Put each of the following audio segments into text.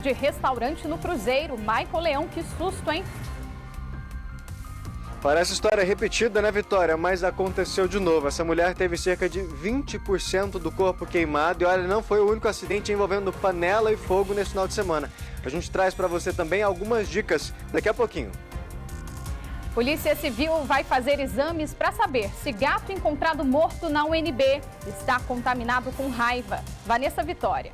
De restaurante no Cruzeiro. Michael Leão, que susto, hein? Parece história repetida, né, Vitória? Mas aconteceu de novo. Essa mulher teve cerca de 20% do corpo queimado. E olha, não foi o único acidente envolvendo panela e fogo nesse final de semana. A gente traz para você também algumas dicas daqui a pouquinho. Polícia Civil vai fazer exames para saber se gato encontrado morto na UNB está contaminado com raiva. Vanessa Vitória.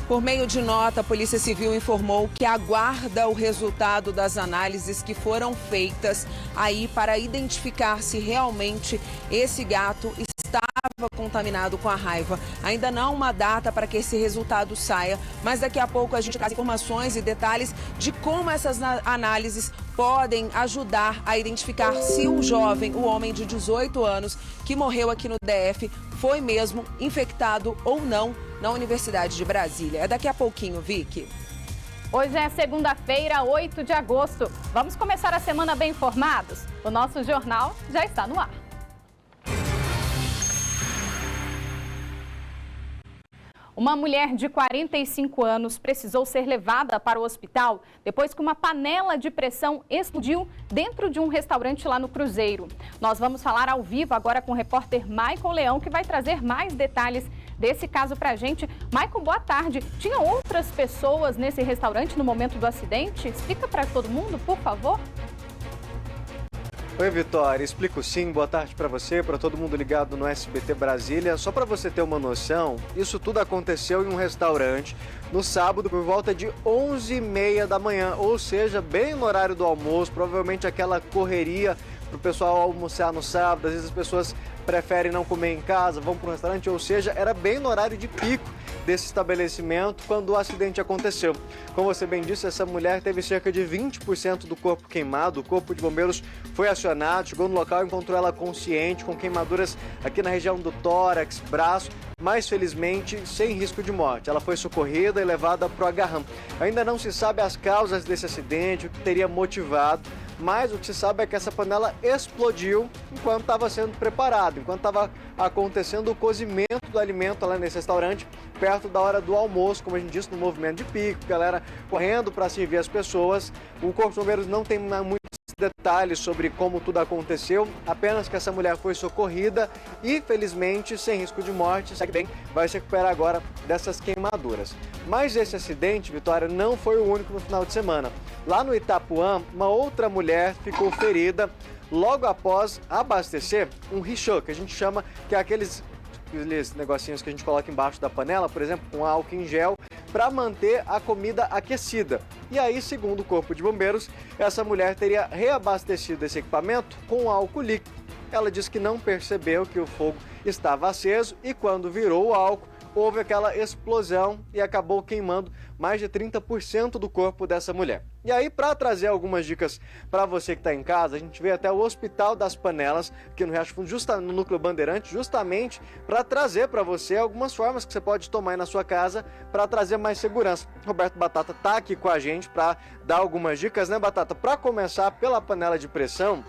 Por meio de nota, a Polícia Civil informou que aguarda o resultado das análises que foram feitas aí para identificar se realmente esse gato estava contaminado com a raiva. Ainda não há uma data para que esse resultado saia, mas daqui a pouco a gente traz informações e detalhes de como essas análises podem ajudar a identificar se o jovem, o homem de 18 anos que morreu aqui no DF, foi mesmo infectado ou não na Universidade de Brasília. É daqui a pouquinho, Vicky. Hoje é segunda-feira, 8 de agosto. Vamos começar a semana bem informados? O nosso jornal já está no ar. Uma mulher de 45 anos precisou ser levada para o hospital depois que uma panela de pressão explodiu dentro de um restaurante lá no Cruzeiro. Nós vamos falar ao vivo agora com o repórter Michael Leão, que vai trazer mais detalhes desse caso pra gente. Michael, boa tarde. Tinha outras pessoas nesse restaurante no momento do acidente? Explica para todo mundo, por favor. Oi, Vitória, explico sim. Boa tarde para você, para todo mundo ligado no SBT Brasília. Só para você ter uma noção, isso tudo aconteceu em um restaurante no sábado por volta de 11h30 da manhã, ou seja, bem no horário do almoço, provavelmente aquela correria para o pessoal almoçar no sábado. Às vezes as pessoas preferem não comer em casa, vão para um restaurante, ou seja, era bem no horário de pico desse estabelecimento quando o acidente aconteceu. Como você bem disse, essa mulher teve cerca de 20% do corpo queimado. O corpo de bombeiros foi acionado, chegou no local e encontrou ela consciente, com queimaduras aqui na região do tórax, braço, mas felizmente sem risco de morte. Ela foi socorrida e levada para o Agarram. Ainda não se sabe as causas desse acidente, o que teria motivado, mas o que se sabe é que essa panela explodiu enquanto estava sendo preparado, enquanto estava acontecendo o cozimento do alimento lá nesse restaurante, perto da hora do almoço, como a gente disse, no movimento de pico, galera correndo para servir as pessoas. O Corpo de Bombeiros não tem muitos detalhes sobre como tudo aconteceu, apenas que essa mulher foi socorrida e, felizmente, sem risco de morte, segue bem, vai se recuperar agora dessas queimaduras. Mas esse acidente, Vitória, não foi o único no final de semana. Lá no Itapuã, uma outra mulher ficou ferida logo após abastecer um richô, que a gente chama, que é aqueles negocinhos que a gente coloca embaixo da panela, por exemplo, com álcool em gel, para manter a comida aquecida. E aí, segundo o Corpo de Bombeiros, essa mulher teria reabastecido esse equipamento com álcool líquido. Ela disse que não percebeu que o fogo estava aceso e quando virou o álcool, houve aquela explosão e acabou queimando mais de 30% do corpo dessa mulher. E aí, para trazer algumas dicas para você que está em casa, a gente veio até o Hospital das Panelas, aqui no Riacho Fundo, no Núcleo Bandeirante, justamente para trazer para você algumas formas que você pode tomar aí na sua casa para trazer mais segurança. Roberto Batata está aqui com a gente para dar algumas dicas, né, Batata? Para começar pela panela de pressão,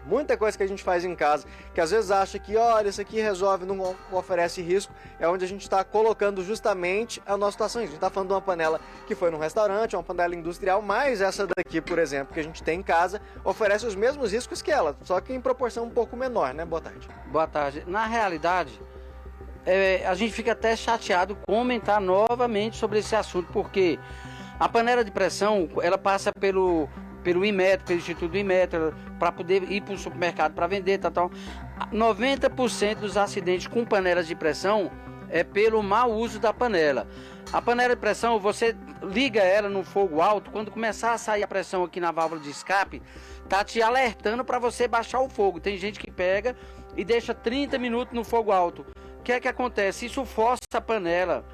muita coisa que a gente faz em casa, que às vezes acha que, olha, isso aqui resolve, não oferece risco, é onde a gente está colocando justamente a nossa situação. A gente está falando de uma panela que foi num restaurante, uma panela industrial, mas essa daqui, por exemplo, que a gente tem em casa, oferece os mesmos riscos que ela, só que em proporção um pouco menor, né? Boa tarde. Boa tarde. Na realidade, a gente fica até chateado comentar novamente sobre esse assunto, porque a panela de pressão, ela passa pelo Inmetro, pelo Instituto Inmetro, para poder ir para o supermercado para vender, tal. 90% dos acidentes com panelas de pressão é pelo mau uso da panela. A panela de pressão, você liga ela no fogo alto, quando começar a sair a pressão aqui na válvula de escape, tá te alertando para você baixar o fogo. Tem gente que pega e deixa 30 minutos no fogo alto. O que é que acontece? Isso força a panela.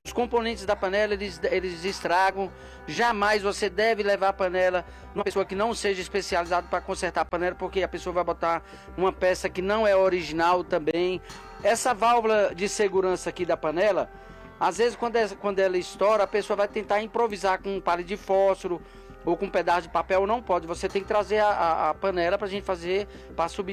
Os componentes da panela, eles estragam. Jamais você deve levar a panela numa pessoa que não seja especializada para consertar a panela, porque a pessoa vai botar uma peça que não é original também. Essa válvula de segurança aqui da panela, às vezes quando ela estoura, a pessoa vai tentar improvisar com um palito de fósforo ou com um pedaço de papel, não pode. Você tem que trazer a panela para a gente fazer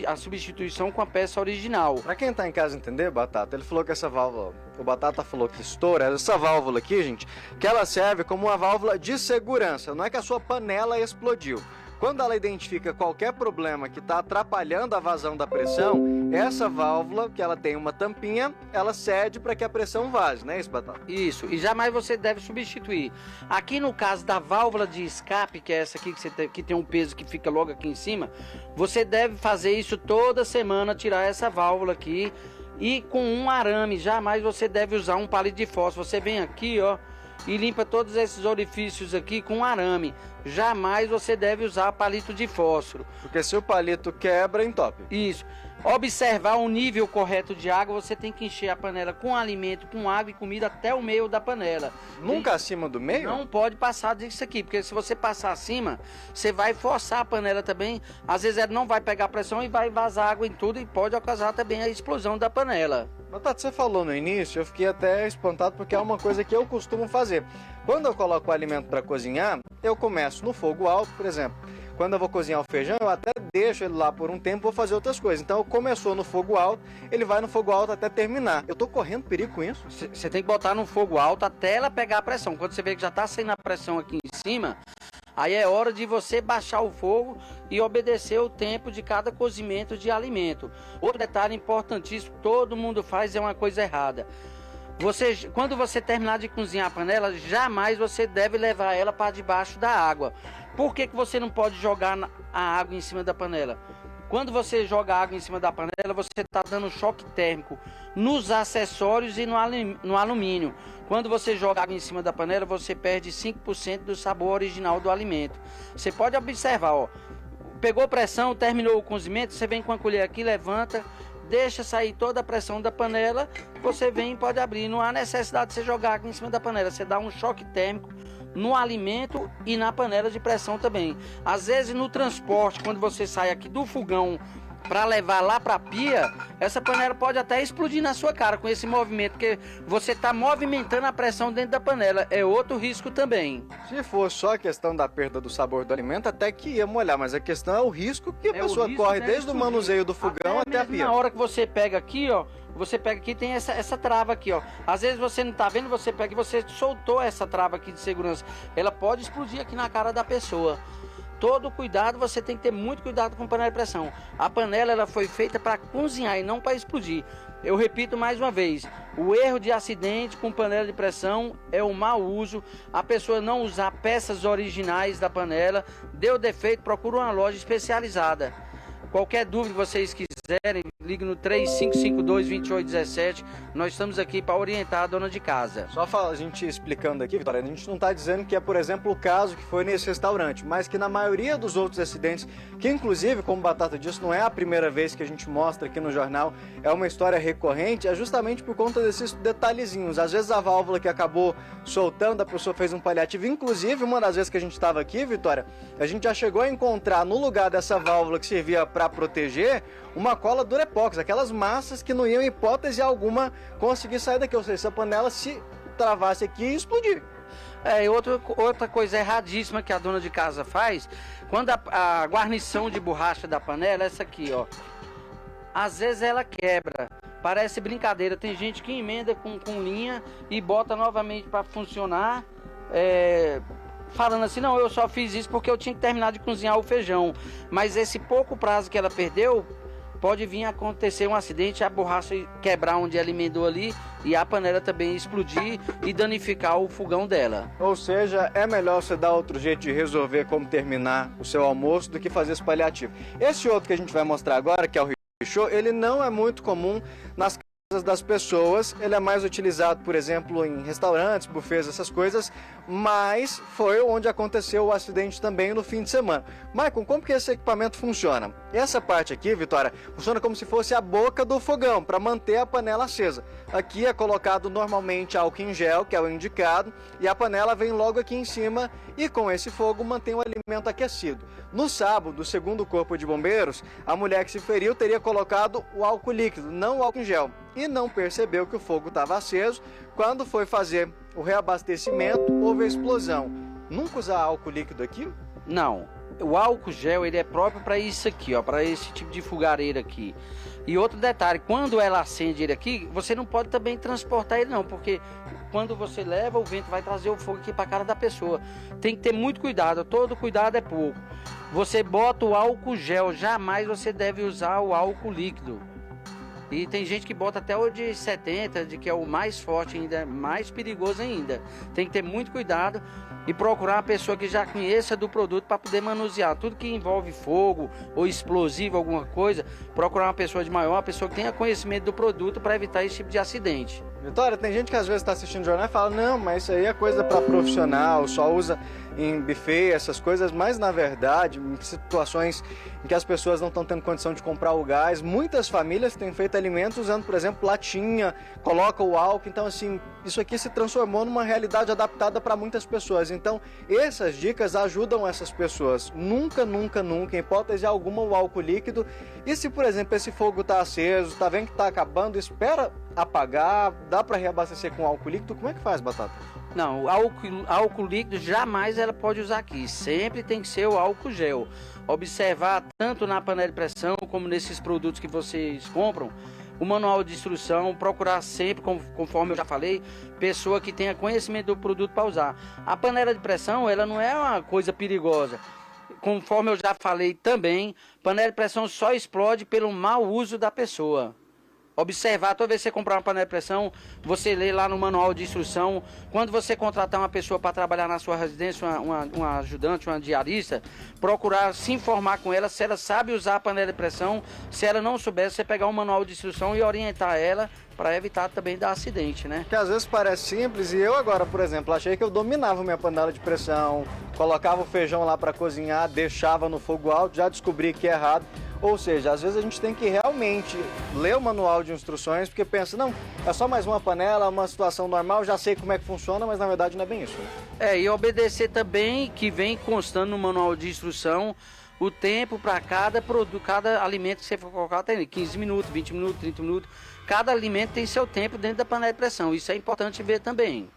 a substituição com a peça original. Para quem tá em casa entender, Batata, ele falou que essa válvula, o Batata falou que estoura, essa válvula aqui, gente, que ela serve como uma válvula de segurança, não é que a sua panela explodiu. Quando ela identifica qualquer problema que está atrapalhando a vazão da pressão, essa válvula, que ela tem uma tampinha, ela cede para que a pressão vaze, não é isso, Batata? Isso, e jamais você deve substituir. Aqui no caso da válvula de escape, que é essa aqui que tem um peso que fica logo aqui em cima, você deve fazer isso toda semana, tirar essa válvula aqui e com um arame. Jamais você deve usar um palito de fósforo. Você vem aqui, ó, e limpa todos esses orifícios aqui com arame. Jamais você deve usar palito de fósforo. Porque se o palito quebra, entope. Isso. Observar o nível correto de água, você tem que encher a panela com alimento, com água e comida até o meio da panela. Nunca acima do meio? Não pode passar disso aqui, porque se você passar acima, você vai forçar a panela também. Às vezes ela não vai pegar pressão e vai vazar água em tudo e pode ocasionar também a explosão da panela. Batata, você falou no início, eu fiquei até espantado porque é uma coisa que eu costumo fazer. Quando eu coloco o alimento para cozinhar, eu começo no fogo alto, por exemplo. Quando eu vou cozinhar o feijão, eu até deixo ele lá por um tempo, vou fazer outras coisas. Então, começou no fogo alto, ele vai no fogo alto até terminar. Eu tô correndo perigo com isso? Você tem que botar no fogo alto até ela pegar a pressão. Quando você vê que já tá saindo a pressão aqui em cima, aí é hora de você baixar o fogo e obedecer o tempo de cada cozimento de alimento. Outro detalhe importantíssimo, todo mundo faz, é uma coisa errada. Quando você terminar de cozinhar a panela, jamais você deve levar ela para debaixo da água. Por que você não pode jogar a água em cima da panela? Quando você joga água em cima da panela, você está dando choque térmico nos acessórios e no alumínio. Quando você joga água em cima da panela, você perde 5% do sabor original do alimento. Você pode observar, ó, pegou pressão, terminou o cozimento, você vem com a colher aqui, levanta, deixa sair toda a pressão da panela, você vem e pode abrir. Não há necessidade de você jogar água em cima da panela, você dá um choque térmico no alimento e na panela de pressão também. Às vezes no transporte, quando você sai aqui do fogão para levar lá para a pia, essa panela pode até explodir na sua cara com esse movimento, porque você está movimentando a pressão dentro da panela. É outro risco também. Se for só a questão da perda do sabor do alimento, até que ia molhar, mas a questão é o risco que a pessoa corre desde o manuseio do fogão até a pia. Na hora que você pega aqui, ó, você pega aqui, tem essa trava aqui, ó. Às vezes você não tá vendo, você pega e você soltou essa trava aqui de segurança. Ela pode explodir aqui na cara da pessoa. Todo cuidado, você tem que ter muito cuidado com panela de pressão. A panela ela foi feita para cozinhar e não para explodir. Eu repito mais uma vez, o erro de acidente com panela de pressão é o mau uso. A pessoa não usar peças originais da panela, deu defeito, procura uma loja especializada. Qualquer dúvida que vocês quiserem, ligue no 3552-2817. Nós estamos aqui para orientar a dona de casa. Só a gente explicando aqui, Vitória, a gente não está dizendo que é, por exemplo, o caso que foi nesse restaurante, mas que na maioria dos outros acidentes, que inclusive, como Batata disse, não é a primeira vez que a gente mostra aqui no jornal, é uma história recorrente, é justamente por conta desses detalhezinhos. Às vezes a válvula que acabou soltando, a pessoa fez um paliativo. Inclusive, uma das vezes que a gente estava aqui, Vitória, a gente já chegou a encontrar no lugar dessa válvula que servia para proteger uma cola Durepox, aquelas massas que não iam, em hipótese alguma, conseguir sair daqui. Ou seja, essa panela se travasse aqui e explodir. Outra coisa erradíssima que a dona de casa faz, quando a guarnição de borracha da panela, essa aqui, ó, às vezes ela quebra. Parece brincadeira, tem gente que emenda com linha e bota novamente para funcionar, falando assim, não, eu só fiz isso porque eu tinha que terminar de cozinhar o feijão. Mas esse pouco prazo que ela perdeu, pode vir a acontecer um acidente, a borracha quebrar onde ela emendou ali e a panela também explodir e danificar o fogão dela. Ou seja, é melhor você dar outro jeito de resolver como terminar o seu almoço do que fazer esse paliativo. Esse outro que a gente vai mostrar agora, que é o Richô, ele não é muito comum nas casas das pessoas, ele é mais utilizado, por exemplo, em restaurantes, buffets, essas coisas, mas foi onde aconteceu o acidente também no fim de semana. Maicon, como que esse equipamento funciona? Essa parte aqui, Vitória, funciona como se fosse a boca do fogão, para manter a panela acesa. Aqui é colocado normalmente álcool em gel, que é o indicado, e a panela vem logo aqui em cima e com esse fogo mantém o alimento aquecido. No sábado, segundo o Corpo de Bombeiros, a mulher que se feriu teria colocado o álcool líquido, não o álcool em gel, e não percebeu que o fogo estava aceso. Quando foi fazer o reabastecimento, houve a explosão. nunca usar álcool líquido aqui? Não, o álcool gel ele é próprio para isso aqui, ó, para esse tipo de fogareira aqui. E outro detalhe, quando ela acende ele aqui, você não pode também transportar ele não, porque quando você leva, o vento vai trazer o fogo aqui para a cara da pessoa. Tem que ter muito cuidado, todo cuidado é pouco. Você bota o álcool gel, jamais você deve usar o álcool líquido. E tem gente que bota até o de 70, de que é o mais forte ainda, mais perigoso ainda. Tem que ter muito cuidado e procurar uma pessoa que já conheça do produto para poder manusear. Tudo que envolve fogo ou explosivo, alguma coisa, procurar uma pessoa de maior, uma pessoa que tenha conhecimento do produto para evitar esse tipo de acidente. Vitória, tem gente que às vezes está assistindo o jornal e fala, não, mas isso aí é coisa para profissional, só usa em buffet, essas coisas, mas na verdade, em situações em que as pessoas não estão tendo condição de comprar o gás, muitas famílias têm feito alimentos usando, por exemplo, latinha, coloca o álcool, então assim, isso aqui se transformou numa realidade adaptada para muitas pessoas, então essas dicas ajudam essas pessoas, nunca, em hipótese alguma, o álcool líquido, e se, por exemplo, esse fogo está aceso, está vendo que está acabando, espera apagar, dá para reabastecer com álcool líquido, como é que faz, Batata? Não, álcool líquido jamais ela pode usar aqui, sempre tem que ser o álcool gel. Observar tanto na panela de pressão como nesses produtos que vocês compram, o manual de instrução, procurar sempre, conforme eu já falei, pessoa que tenha conhecimento do produto para usar. A panela de pressão, ela não é uma coisa perigosa. Conforme eu já falei também, panela de pressão só explode pelo mau uso da pessoa. Observar, toda vez que você comprar uma panela de pressão, você lê lá no manual de instrução. Quando você contratar uma pessoa para trabalhar na sua residência, uma ajudante, uma diarista, procurar se informar com ela se ela sabe usar a panela de pressão. Se ela não souber, você pegar um manual de instrução e orientar ela para evitar também dar acidente, né? Que às vezes parece simples e eu agora, por exemplo, achei que eu dominava minha panela de pressão, colocava o feijão lá para cozinhar, deixava no fogo alto, já descobri que é errado. Ou seja, às vezes a gente tem que realmente ler o manual de instruções, porque pensa, não, é só mais uma panela, uma situação normal, já sei como é que funciona, mas na verdade não é bem isso. E obedecer também, que vem constando no manual de instrução, o tempo para cada produto, cada alimento que você for colocar, tem 15 minutos, 20 minutos, 30 minutos. Cada alimento tem seu tempo dentro da panela de pressão, isso é importante ver também.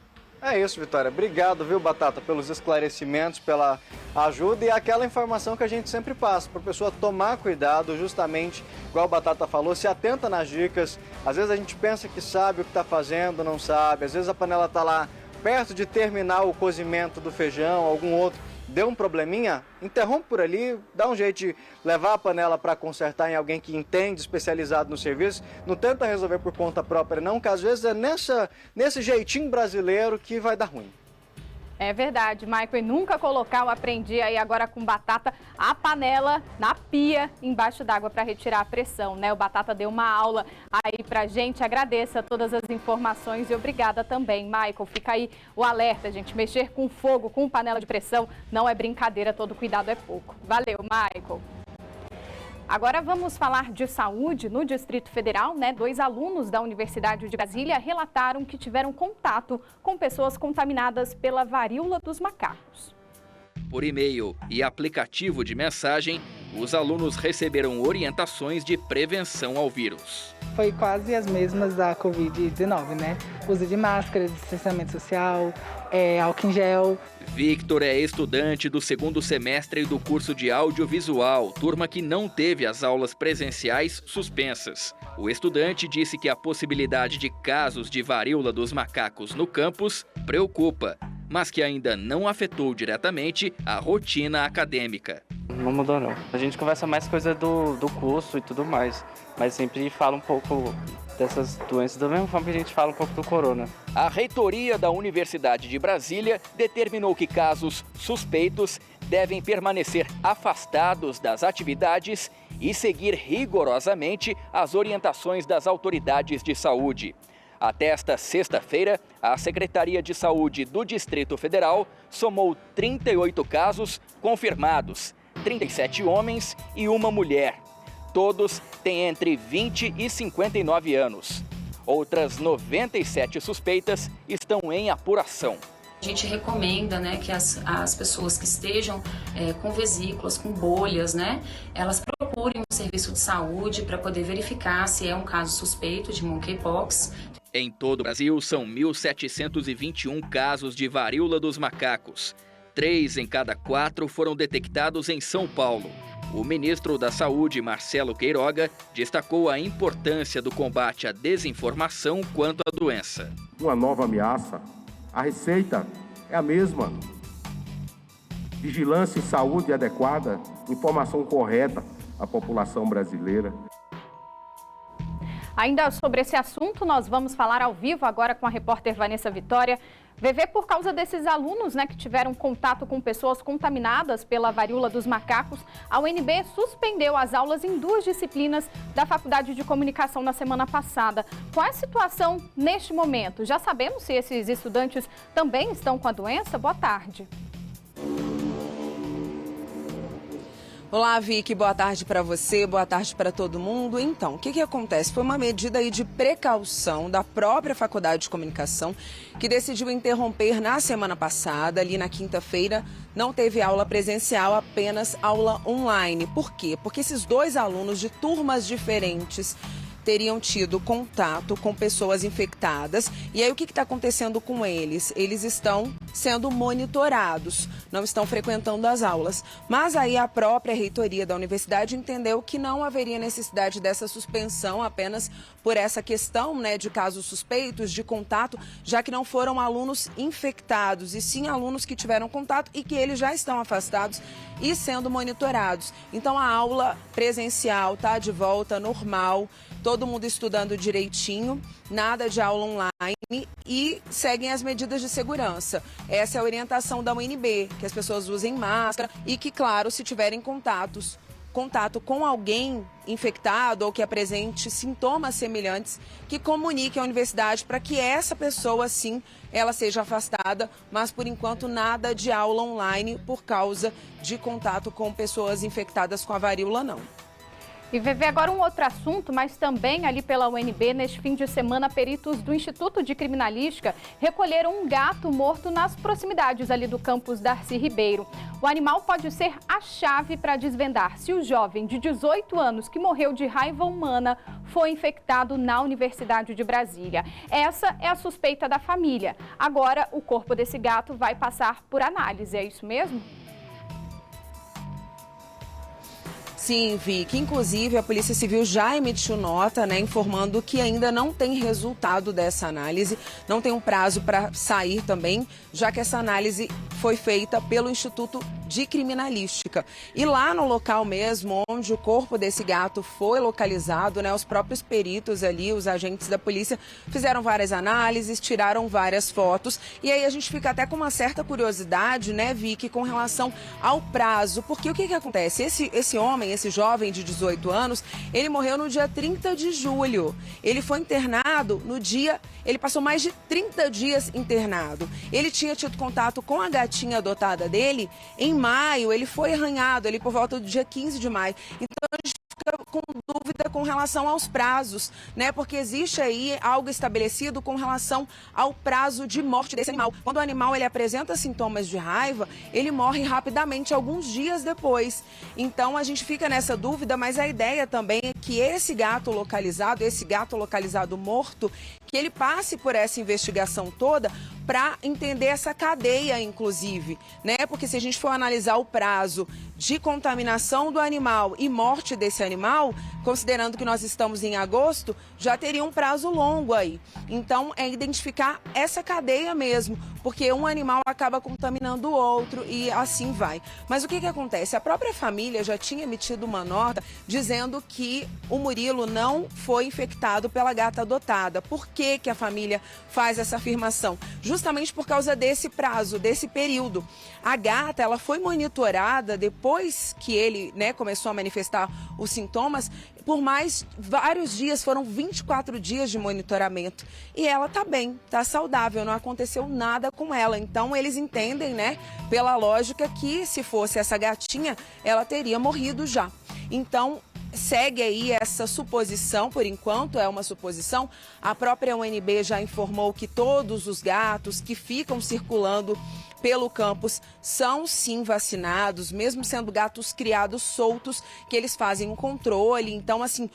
É isso, Vitória. Obrigado, viu, Batata, pelos esclarecimentos, pela ajuda e aquela informação que a gente sempre passa, para a pessoa tomar cuidado, justamente, igual a Batata falou, se atenta nas dicas. Às vezes a gente pensa que sabe o que está fazendo, não sabe. Às vezes a panela está lá perto de terminar o cozimento do feijão, algum outro. Deu um probleminha, interrompe por ali, dá um jeito de levar a panela para consertar em alguém que entende, especializado no serviço. Não tenta resolver por conta própria não, que às vezes é nesse jeitinho brasileiro que vai dar ruim. É verdade, Michael, e nunca colocar, eu aprendi aí agora com Batata, a panela na pia embaixo d'água para retirar a pressão, né? O Batata deu uma aula aí pra gente, agradeça todas as informações e obrigada também, Michael. Fica aí o alerta, gente, mexer com fogo, com panela de pressão, não é brincadeira, todo cuidado é pouco. Valeu, Michael. Agora vamos falar de saúde no Distrito Federal, né? 2 alunos da Universidade de Brasília relataram que tiveram contato com pessoas contaminadas pela varíola dos macacos. Por e-mail e aplicativo de mensagem, os alunos receberam orientações de prevenção ao vírus. Foi quase as mesmas da Covid-19, né? Uso de máscara, distanciamento social, álcool em gel. Victor é estudante do 2º semestre do curso de audiovisual, turma que não teve as aulas presenciais suspensas. O estudante disse que a possibilidade de casos de varíola dos macacos no campus preocupa, mas que ainda não afetou diretamente a rotina acadêmica. Não mudou não. A gente conversa mais coisa do curso e tudo mais, mas sempre fala um pouco dessas doenças, da mesma forma que a gente fala um pouco do corona. A reitoria da Universidade de Brasília determinou que casos suspeitos devem permanecer afastados das atividades e seguir rigorosamente as orientações das autoridades de saúde. Até esta sexta-feira, a Secretaria de Saúde do Distrito Federal somou 38 casos confirmados, 37 homens e uma mulher. Todos têm entre 20 e 59 anos. Outras 97 suspeitas estão em apuração. A gente recomenda, né, que as pessoas que estejam com vesículas, com bolhas, né, elas procurem um serviço de saúde para poder verificar se é um caso suspeito de monkeypox. Em todo o Brasil, são 1.721 casos de varíola dos macacos. 3 em cada 4 foram detectados em São Paulo. O ministro da Saúde, Marcelo Queiroga, destacou a importância do combate à desinformação quanto à doença. Uma nova ameaça, a receita é a mesma. Vigilância e saúde adequada, informação correta à população brasileira. Ainda sobre esse assunto, nós vamos falar ao vivo agora com a repórter Vanessa Vitória. VV, por causa desses alunos, que tiveram contato com pessoas contaminadas pela varíola dos macacos, a UNB suspendeu as aulas em 2 disciplinas da Faculdade de Comunicação na semana passada. Qual é a situação neste momento? Já sabemos se esses estudantes também estão com a doença? Boa tarde. Olá, Vicky, boa tarde para você, boa tarde para todo mundo. Então, o que acontece? Foi uma medida aí de precaução da própria Faculdade de Comunicação que decidiu interromper na semana passada, ali na quinta-feira, não teve aula presencial, apenas aula online. Por quê? Porque esses 2 alunos de turmas diferentes teriam tido contato com pessoas infectadas. E aí o que está acontecendo com eles? Eles estão sendo monitorados, não estão frequentando as aulas. Mas aí a própria reitoria da universidade entendeu que não haveria necessidade dessa suspensão apenas por essa questão, de casos suspeitos de contato, já que não foram alunos infectados, e sim alunos que tiveram contato e que eles já estão afastados e sendo monitorados. Então a aula presencial está de volta normal, todo mundo estudando direitinho, nada de aula online e seguem as medidas de segurança. Essa é a orientação da UNB, que as pessoas usem máscara e que, claro, se tiverem contato com alguém infectado ou que apresente sintomas semelhantes, que comunique à universidade para que essa pessoa, sim, ela seja afastada, mas por enquanto nada de aula online por causa de contato com pessoas infectadas com a varíola, não. E VV, agora um outro assunto, mas também ali pela UNB, neste fim de semana, peritos do Instituto de Criminalística recolheram um gato morto nas proximidades ali do campus Darcy Ribeiro. O animal pode ser a chave para desvendar se o jovem de 18 anos que morreu de raiva humana foi infectado na Universidade de Brasília. Essa é a suspeita da família. Agora, o corpo desse gato vai passar por análise, é isso mesmo? Sim, Vicky. Inclusive, a Polícia Civil já emitiu nota, informando que ainda não tem resultado dessa análise, não tem um prazo para sair também, já que essa análise foi feita pelo Instituto de Criminalística. E lá no local mesmo, onde o corpo desse gato foi localizado, os próprios peritos ali, os agentes da polícia, fizeram várias análises, tiraram várias fotos. E aí a gente fica até com uma certa curiosidade, Vicky, com relação ao prazo. Porque o que acontece? Esse homem, esse jovem de 18 anos, ele morreu no dia 30 de julho. Ele foi internado ele passou mais de 30 dias internado. Ele tinha tido contato com a gatinha adotada dele em maio, ele foi arranhado ali por volta do dia 15 de maio. Então a gente fica com dúvida com relação aos prazos, porque existe aí algo estabelecido com relação ao prazo de morte desse animal. Quando o animal ele apresenta sintomas de raiva, ele morre rapidamente, alguns dias depois. Então a gente fica nessa dúvida, mas a ideia também é que esse gato localizado morto, que ele passe por essa investigação toda para entender essa cadeia, inclusive, Porque se a gente for analisar o prazo de contaminação do animal e morte desse animal, considerando que nós estamos em agosto, já teria um prazo longo aí. Então, é identificar essa cadeia mesmo, porque um animal acaba contaminando o outro e assim vai. Mas o que acontece? A própria família já tinha emitido uma nota dizendo que o Murilo não foi infectado pela gata adotada. Por que a família faz essa afirmação? Justamente por causa desse prazo, desse período. A gata, ela foi monitorada depois que ele, começou a manifestar os sintomas, por mais vários dias, foram 24 dias de monitoramento. E ela tá bem, tá saudável, não aconteceu nada com ela. Então eles entendem, pela lógica, que se fosse essa gatinha, ela teria morrido já. Então, segue aí essa suposição, por enquanto é uma suposição. A própria UNB já informou que todos os gatos que ficam circulando pelo campus são sim vacinados, mesmo sendo gatos criados soltos, que eles fazem um controle. Então, assim,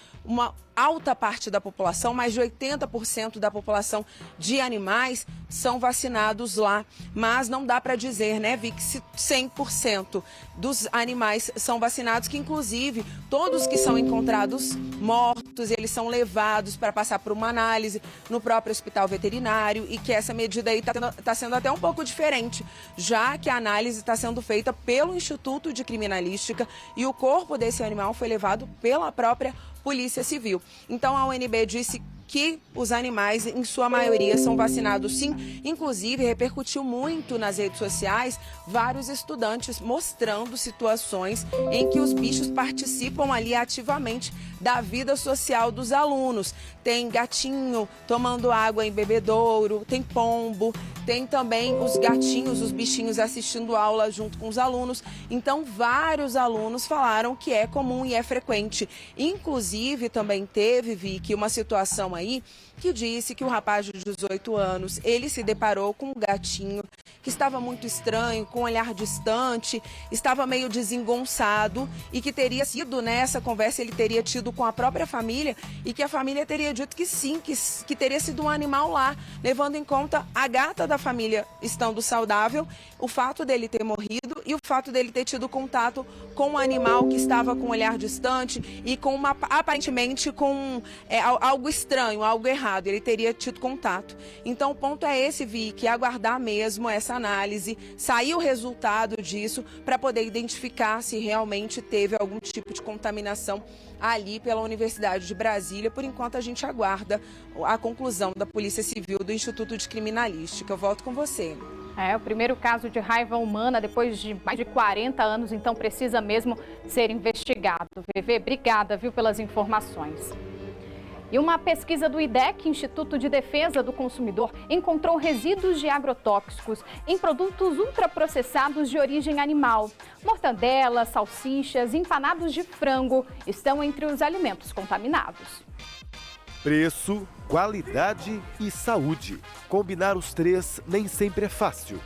alta parte da população, mais de 80% da população de animais são vacinados lá. Mas não dá para dizer, né, Vic, se 100% dos animais são vacinados, que inclusive todos que são encontrados mortos, eles são levados para passar por uma análise no próprio hospital veterinário, e que essa medida aí está sendo até um pouco diferente, já que a análise está sendo feita pelo Instituto de Criminalística e o corpo desse animal foi levado pela própria Polícia Civil. Então a UNB disse que os animais, em sua maioria, são vacinados sim. Inclusive, repercutiu muito nas redes sociais vários estudantes mostrando situações em que os bichos participam ali ativamente da vida social dos alunos. Tem gatinho tomando água em bebedouro, tem pombo, tem também os gatinhos, os bichinhos assistindo aula junto com os alunos. Então, vários alunos falaram que é comum e é frequente. Inclusive, também teve, Vicky, uma situação aí que disse que o rapaz de 18 anos, ele se deparou com um gatinho que estava muito estranho, com um olhar distante, estava meio desengonçado e que teria sido, nessa conversa, ele teria tido com a própria família e que a família teria dito que sim, que teria sido um animal lá, levando em conta a gata da família estando saudável, o fato dele ter morrido e o fato dele ter tido contato com um animal que estava com um olhar distante e com aparentemente com algo estranho, algo errado. Ele teria tido contato. Então o ponto é esse, Vicky, aguardar mesmo essa análise, sair o resultado disso para poder identificar se realmente teve algum tipo de contaminação ali pela Universidade de Brasília. Por enquanto a gente aguarda a conclusão da Polícia Civil do Instituto de Criminalística. Eu volto com você. É o primeiro caso de raiva humana depois de mais de 40 anos, então precisa mesmo ser investigado. VV, obrigada, viu, pelas informações. E uma pesquisa do IDEC, Instituto de Defesa do Consumidor, encontrou resíduos de agrotóxicos em produtos ultraprocessados de origem animal. Mortandelas, salsichas, empanados de frango estão entre os alimentos contaminados. Preço, qualidade e saúde. Combinar os três nem sempre é fácil.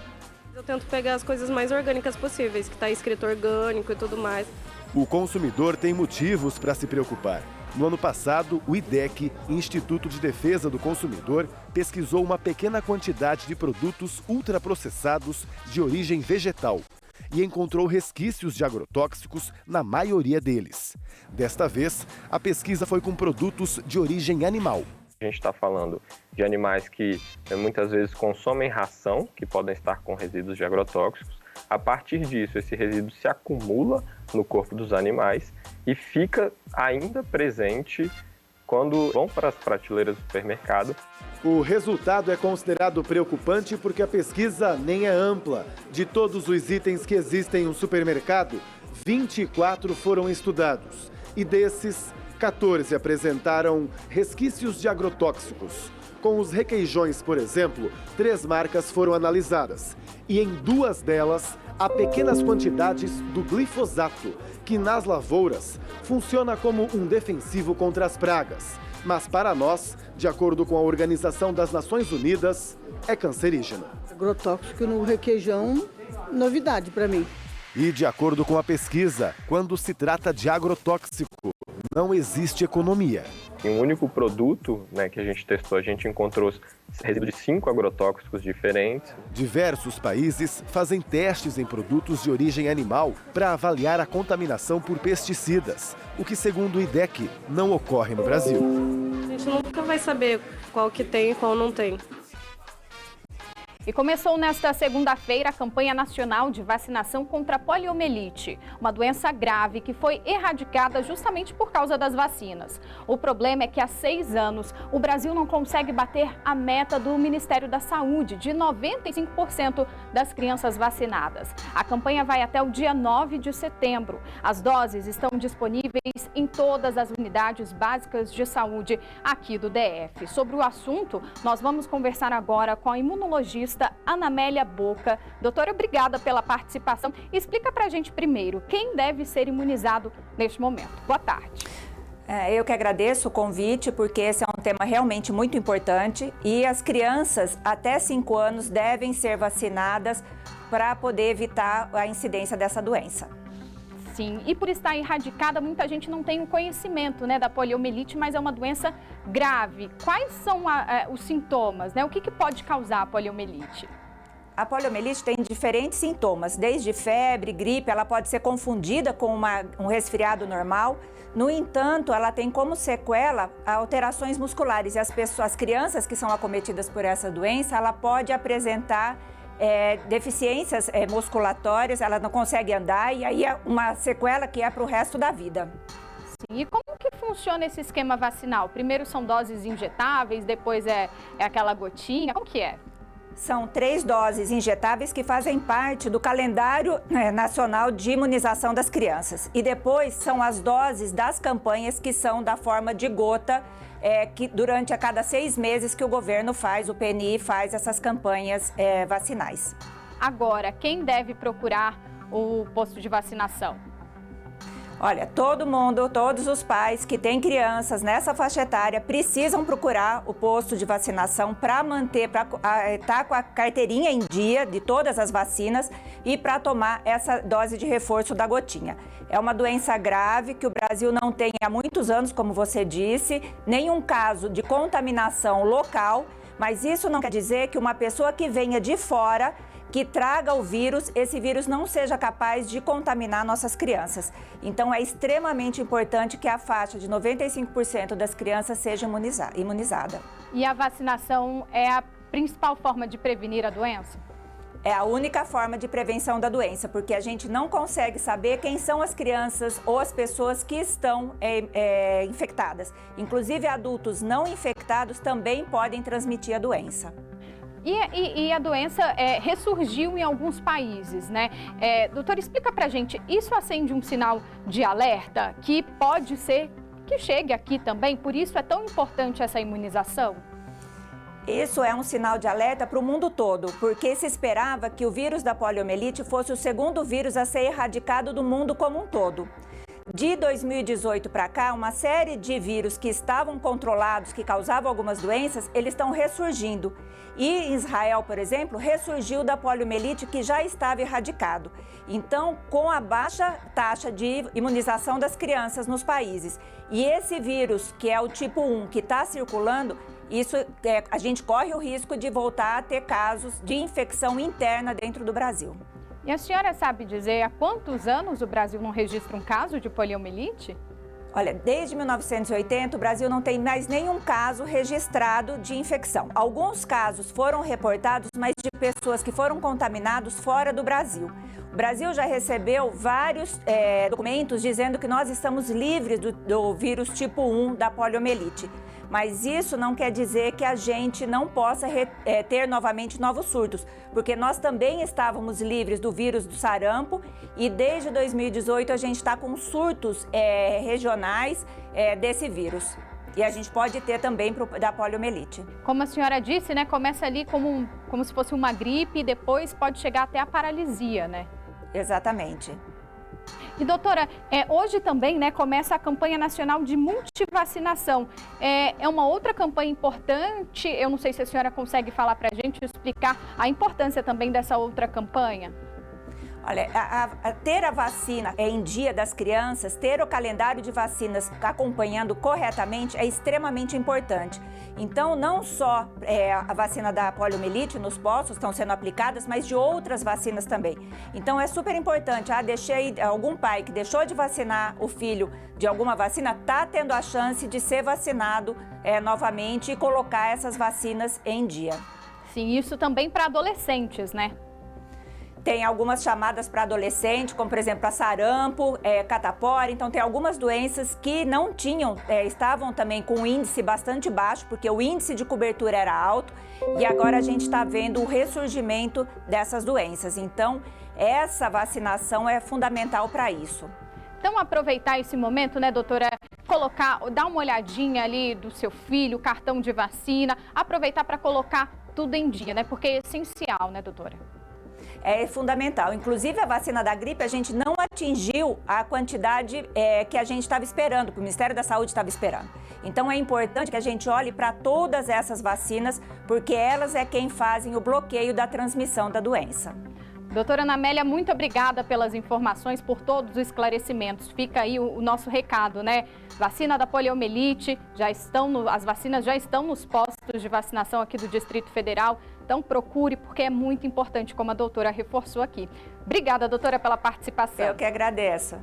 Eu tento pegar as coisas mais orgânicas possíveis, que está escrito orgânico e tudo mais. O consumidor tem motivos para se preocupar. No ano passado, o IDEC, Instituto de Defesa do Consumidor, pesquisou uma pequena quantidade de produtos ultraprocessados de origem vegetal e encontrou resquícios de agrotóxicos na maioria deles. Desta vez, a pesquisa foi com produtos de origem animal. A gente está falando de animais que muitas vezes consomem ração, que podem estar com resíduos de agrotóxicos. A partir disso, esse resíduo se acumula no corpo dos animais e fica ainda presente quando vão para as prateleiras do supermercado. O resultado é considerado preocupante porque a pesquisa nem é ampla. De todos os itens que existem em um supermercado, 24 foram estudados. E desses, 14 apresentaram resquícios de agrotóxicos. Com os requeijões, por exemplo, 3 marcas foram analisadas. E em 2 delas, há pequenas quantidades do glifosato, que nas lavouras funciona como um defensivo contra as pragas. Mas para nós, de acordo com a Organização das Nações Unidas, é cancerígeno. Agrotóxico no requeijão, novidade para mim. E de acordo com a pesquisa, quando se trata de agrotóxico, não existe economia. Em um único produto, que a gente testou, a gente encontrou resíduos de 5 agrotóxicos diferentes. Diversos países fazem testes em produtos de origem animal para avaliar a contaminação por pesticidas, o que, segundo o IDEC, não ocorre no Brasil. A gente nunca vai saber qual que tem e qual não tem. E começou nesta segunda-feira a campanha nacional de vacinação contra a poliomielite, uma doença grave que foi erradicada justamente por causa das vacinas. O problema é que há 6 anos o Brasil não consegue bater a meta do Ministério da Saúde de 95% das crianças vacinadas. A campanha vai até o dia 9 de setembro. As doses estão disponíveis em todas as unidades básicas de saúde aqui do DF. Sobre o assunto, nós vamos conversar agora com a imunologista Ana Amélia Boca. Doutora, obrigada pela participação. Explica pra gente primeiro, quem deve ser imunizado neste momento? Boa tarde. Eu que agradeço o convite, porque esse é um tema realmente muito importante e as crianças até 5 anos devem ser vacinadas para poder evitar a incidência dessa doença. Sim, e por estar erradicada, muita gente não tem o conhecimento, né, da poliomielite, mas é uma doença grave. Quais são os sintomas, né? O que pode causar a poliomielite? A poliomielite tem diferentes sintomas, desde febre, gripe, ela pode ser confundida com um resfriado normal. No entanto, ela tem como sequela alterações musculares e as crianças que são acometidas por essa doença, ela pode apresentar deficiências musculatórias, ela não consegue andar e aí é uma sequela que é para o resto da vida. Sim, e como que funciona esse esquema vacinal? Primeiro são doses injetáveis, depois é aquela gotinha, como que é? São 3 doses injetáveis que fazem parte do calendário nacional de imunização das crianças. E depois são as doses das campanhas que são da forma de gota, que durante a cada 6 meses que o governo faz, o PNI faz essas campanhas vacinais. Agora, quem deve procurar o posto de vacinação? Olha, todo mundo, todos os pais que têm crianças nessa faixa etária precisam procurar o posto de vacinação para manter, para estar com a carteirinha em dia de todas as vacinas e para tomar essa dose de reforço da gotinha. É uma doença grave que o Brasil não tem há muitos anos, como você disse, nenhum caso de contaminação local, mas isso não quer dizer que uma pessoa que venha de fora que traga o vírus, esse vírus não seja capaz de contaminar nossas crianças. Então, é extremamente importante que a faixa de 95% das crianças seja imunizada. E a vacinação é a principal forma de prevenir a doença? É a única forma de prevenção da doença, porque a gente não consegue saber quem são as crianças ou as pessoas que estão infectadas. Inclusive, adultos não infectados também podem transmitir a doença. E a doença ressurgiu em alguns países, né? Doutora, explica pra gente, isso acende um sinal de alerta que pode ser que chegue aqui também? Por isso é tão importante essa imunização? Isso é um sinal de alerta para o mundo todo, porque se esperava que o vírus da poliomielite fosse o segundo vírus a ser erradicado do mundo como um todo. De 2018 para cá, uma série de vírus que estavam controlados, que causavam algumas doenças, eles estão ressurgindo. E em Israel, por exemplo, ressurgiu da poliomielite que já estava erradicado. Então, com a baixa taxa de imunização das crianças nos países, e esse vírus, que é o tipo 1, que está circulando, a gente corre o risco de voltar a ter casos de infecção interna dentro do Brasil. E a senhora sabe dizer há quantos anos o Brasil não registra um caso de poliomielite? Olha, desde 1980 o Brasil não tem mais nenhum caso registrado de infecção. Alguns casos foram reportados, mas de pessoas que foram contaminados fora do Brasil. O Brasil já recebeu vários documentos dizendo que nós estamos livres do vírus tipo 1 da poliomielite. Mas isso não quer dizer que a gente não possa ter novamente novos surtos, porque nós também estávamos livres do vírus do sarampo e desde 2018 a gente está com surtos regionais desse vírus. E a gente pode ter também da poliomielite. Como a senhora disse, né, começa ali como se fosse uma gripe e depois pode chegar até a paralisia, né? Exatamente. E doutora, hoje também, né, começa a campanha nacional de multivacinação. É uma outra campanha importante, eu não sei se a senhora consegue falar para a gente, explicar a importância também dessa outra campanha. Olha, ter a vacina em dia das crianças, ter o calendário de vacinas acompanhando corretamente é extremamente importante. Então, não só a vacina da poliomielite nos postos estão sendo aplicadas, mas de outras vacinas também. Então, é super importante. Algum pai que deixou de vacinar o filho de alguma vacina está tendo a chance de ser vacinado novamente e colocar essas vacinas em dia. Sim, isso também para adolescentes, né? Tem algumas chamadas para adolescente, como por exemplo a sarampo, catapora. Então tem algumas doenças que não tinham, estavam também com um índice bastante baixo, porque o índice de cobertura era alto e agora a gente está vendo o ressurgimento dessas doenças. Então essa vacinação é fundamental para isso. Então aproveitar esse momento, né, doutora, dar uma olhadinha ali do seu filho, cartão de vacina, aproveitar para colocar tudo em dia, né, porque é essencial, né, doutora? É fundamental. Inclusive, a vacina da gripe, a gente não atingiu a quantidade que a gente estava esperando, que o Ministério da Saúde estava esperando. Então, é importante que a gente olhe para todas essas vacinas, porque elas é quem fazem o bloqueio da transmissão da doença. Doutora Ana Amélia, muito obrigada pelas informações, por todos os esclarecimentos. Fica aí o nosso recado, né? Vacina da poliomielite, as vacinas já estão nos postos de vacinação aqui do Distrito Federal. Então procure, porque é muito importante, como a doutora reforçou aqui. Obrigada, doutora, pela participação. Eu que agradeço.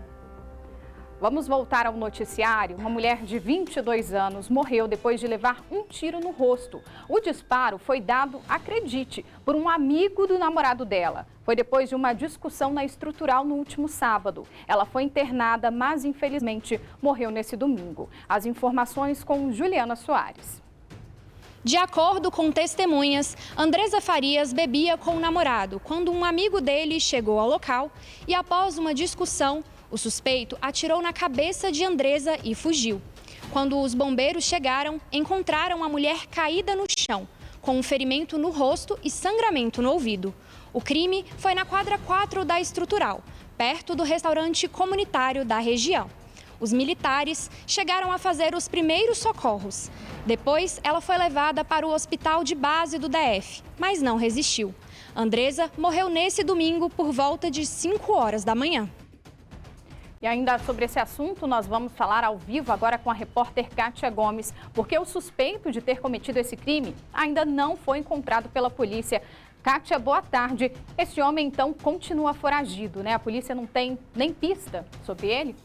Vamos voltar ao noticiário. Uma mulher de 22 anos morreu depois de levar um tiro no rosto. O disparo foi dado, acredite, por um amigo do namorado dela. Foi depois de uma discussão na estrutural no último sábado. Ela foi internada, mas infelizmente morreu nesse domingo. As informações com Juliana Soares. De acordo com testemunhas, Andresa Farias bebia com o namorado quando um amigo dele chegou ao local e, após uma discussão, o suspeito atirou na cabeça de Andresa e fugiu. Quando os bombeiros chegaram, encontraram a mulher caída no chão, com um ferimento no rosto e sangramento no ouvido. O crime foi na quadra 4 da estrutural, perto do restaurante comunitário da região. Os militares chegaram a fazer os primeiros socorros. Depois, ela foi levada para o hospital de base do DF, mas não resistiu. Andresa morreu nesse domingo por volta de 5 horas da manhã. E ainda sobre esse assunto, nós vamos falar ao vivo agora com a repórter Kátia Gomes, porque o suspeito de ter cometido esse crime ainda não foi encontrado pela polícia. Kátia, boa tarde. Esse homem, então, continua foragido, né? A polícia não tem nem pista sobre ele?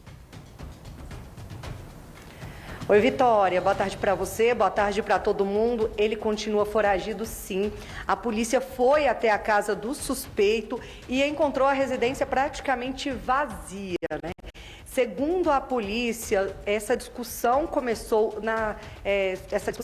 Oi, Vitória. Boa tarde para você, boa tarde para todo mundo. Ele continua foragido, sim. A polícia foi até a casa do suspeito e encontrou a residência praticamente vazia, né? Segundo a polícia, essa discussão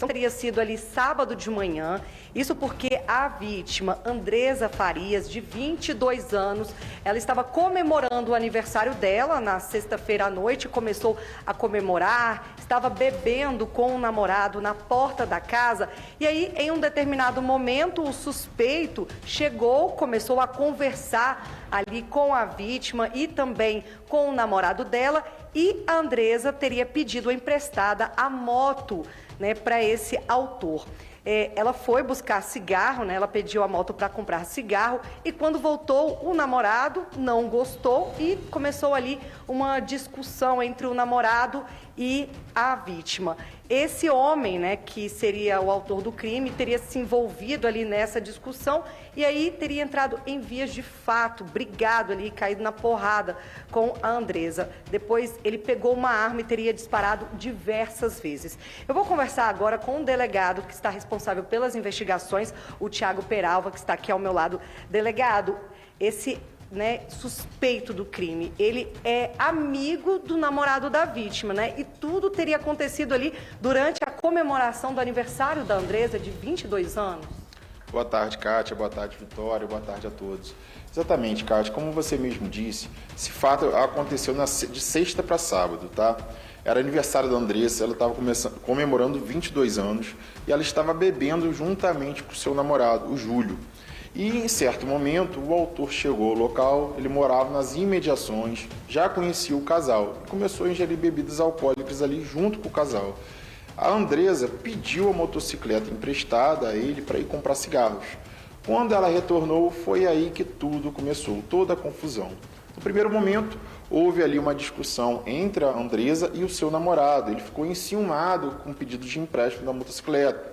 teria sido ali sábado de manhã. Isso porque a vítima, Andresa Farias, de 22 anos, ela estava comemorando o aniversário dela na sexta-feira à noite, começou a comemorar, estava bebendo com o namorado na porta da casa. E aí, em um determinado momento, o suspeito chegou, começou a conversar ali com a vítima e também com o namorado dela, e a Andresa teria pedido emprestada a moto, né, para esse autor. Ela foi buscar cigarro, né? Ela pediu a moto para comprar cigarro e quando voltou, o namorado não gostou e começou ali uma discussão entre o namorado e a vítima. Esse homem, né, que seria o autor do crime, teria se envolvido ali nessa discussão e aí teria entrado em vias de fato, brigado ali, caído na porrada com a Andresa. Depois ele pegou uma arma e teria disparado diversas vezes. Eu vou conversar agora com um delegado que está responsável pelas investigações, o Thiago Peralva, que está aqui ao meu lado. Delegado, esse suspeito do crime, ele é amigo do namorado da vítima, né? E tudo teria acontecido ali durante a comemoração do aniversário da Andresa, de 22 anos. Boa tarde, Kátia. Boa tarde, Vitória. Boa tarde a todos. Exatamente, Kátia. Como você mesmo disse, esse fato aconteceu de sexta para sábado, tá? Era aniversário da Andressa, ela estava comemorando 22 anos e ela estava bebendo juntamente com o seu namorado, o Júlio. E em certo momento o autor chegou ao local, ele morava nas imediações, já conhecia o casal e começou a ingerir bebidas alcoólicas ali junto com o casal. A Andresa pediu a motocicleta emprestada a ele para ir comprar cigarros. Quando ela retornou, foi aí que tudo começou, toda a confusão. No primeiro momento, houve ali uma discussão entre a Andresa e o seu namorado. Ele ficou enciumado com o pedido de empréstimo da motocicleta.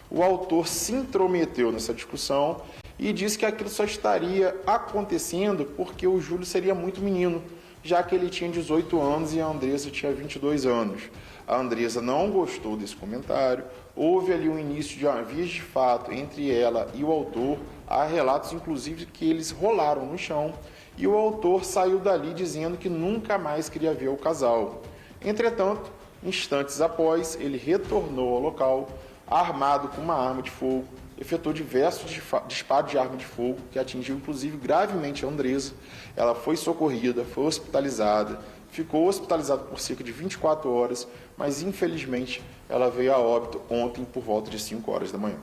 O autor se intrometeu nessa discussão e disse que aquilo só estaria acontecendo porque o Júlio seria muito menino, já que ele tinha 18 anos e a Andresa tinha 22 anos. A Andresa não gostou desse comentário, houve ali um início de uma vias de fato entre ela e o autor, há relatos inclusive que eles rolaram no chão e o autor saiu dali dizendo que nunca mais queria ver o casal. Entretanto, instantes após, ele retornou ao local, armado com uma arma de fogo, efetuou diversos disparos de arma de fogo, que atingiu inclusive gravemente a Andresa. Ela foi socorrida, foi hospitalizada, ficou hospitalizada por cerca de 24 horas, mas infelizmente ela veio a óbito ontem por volta de 5 horas da manhã.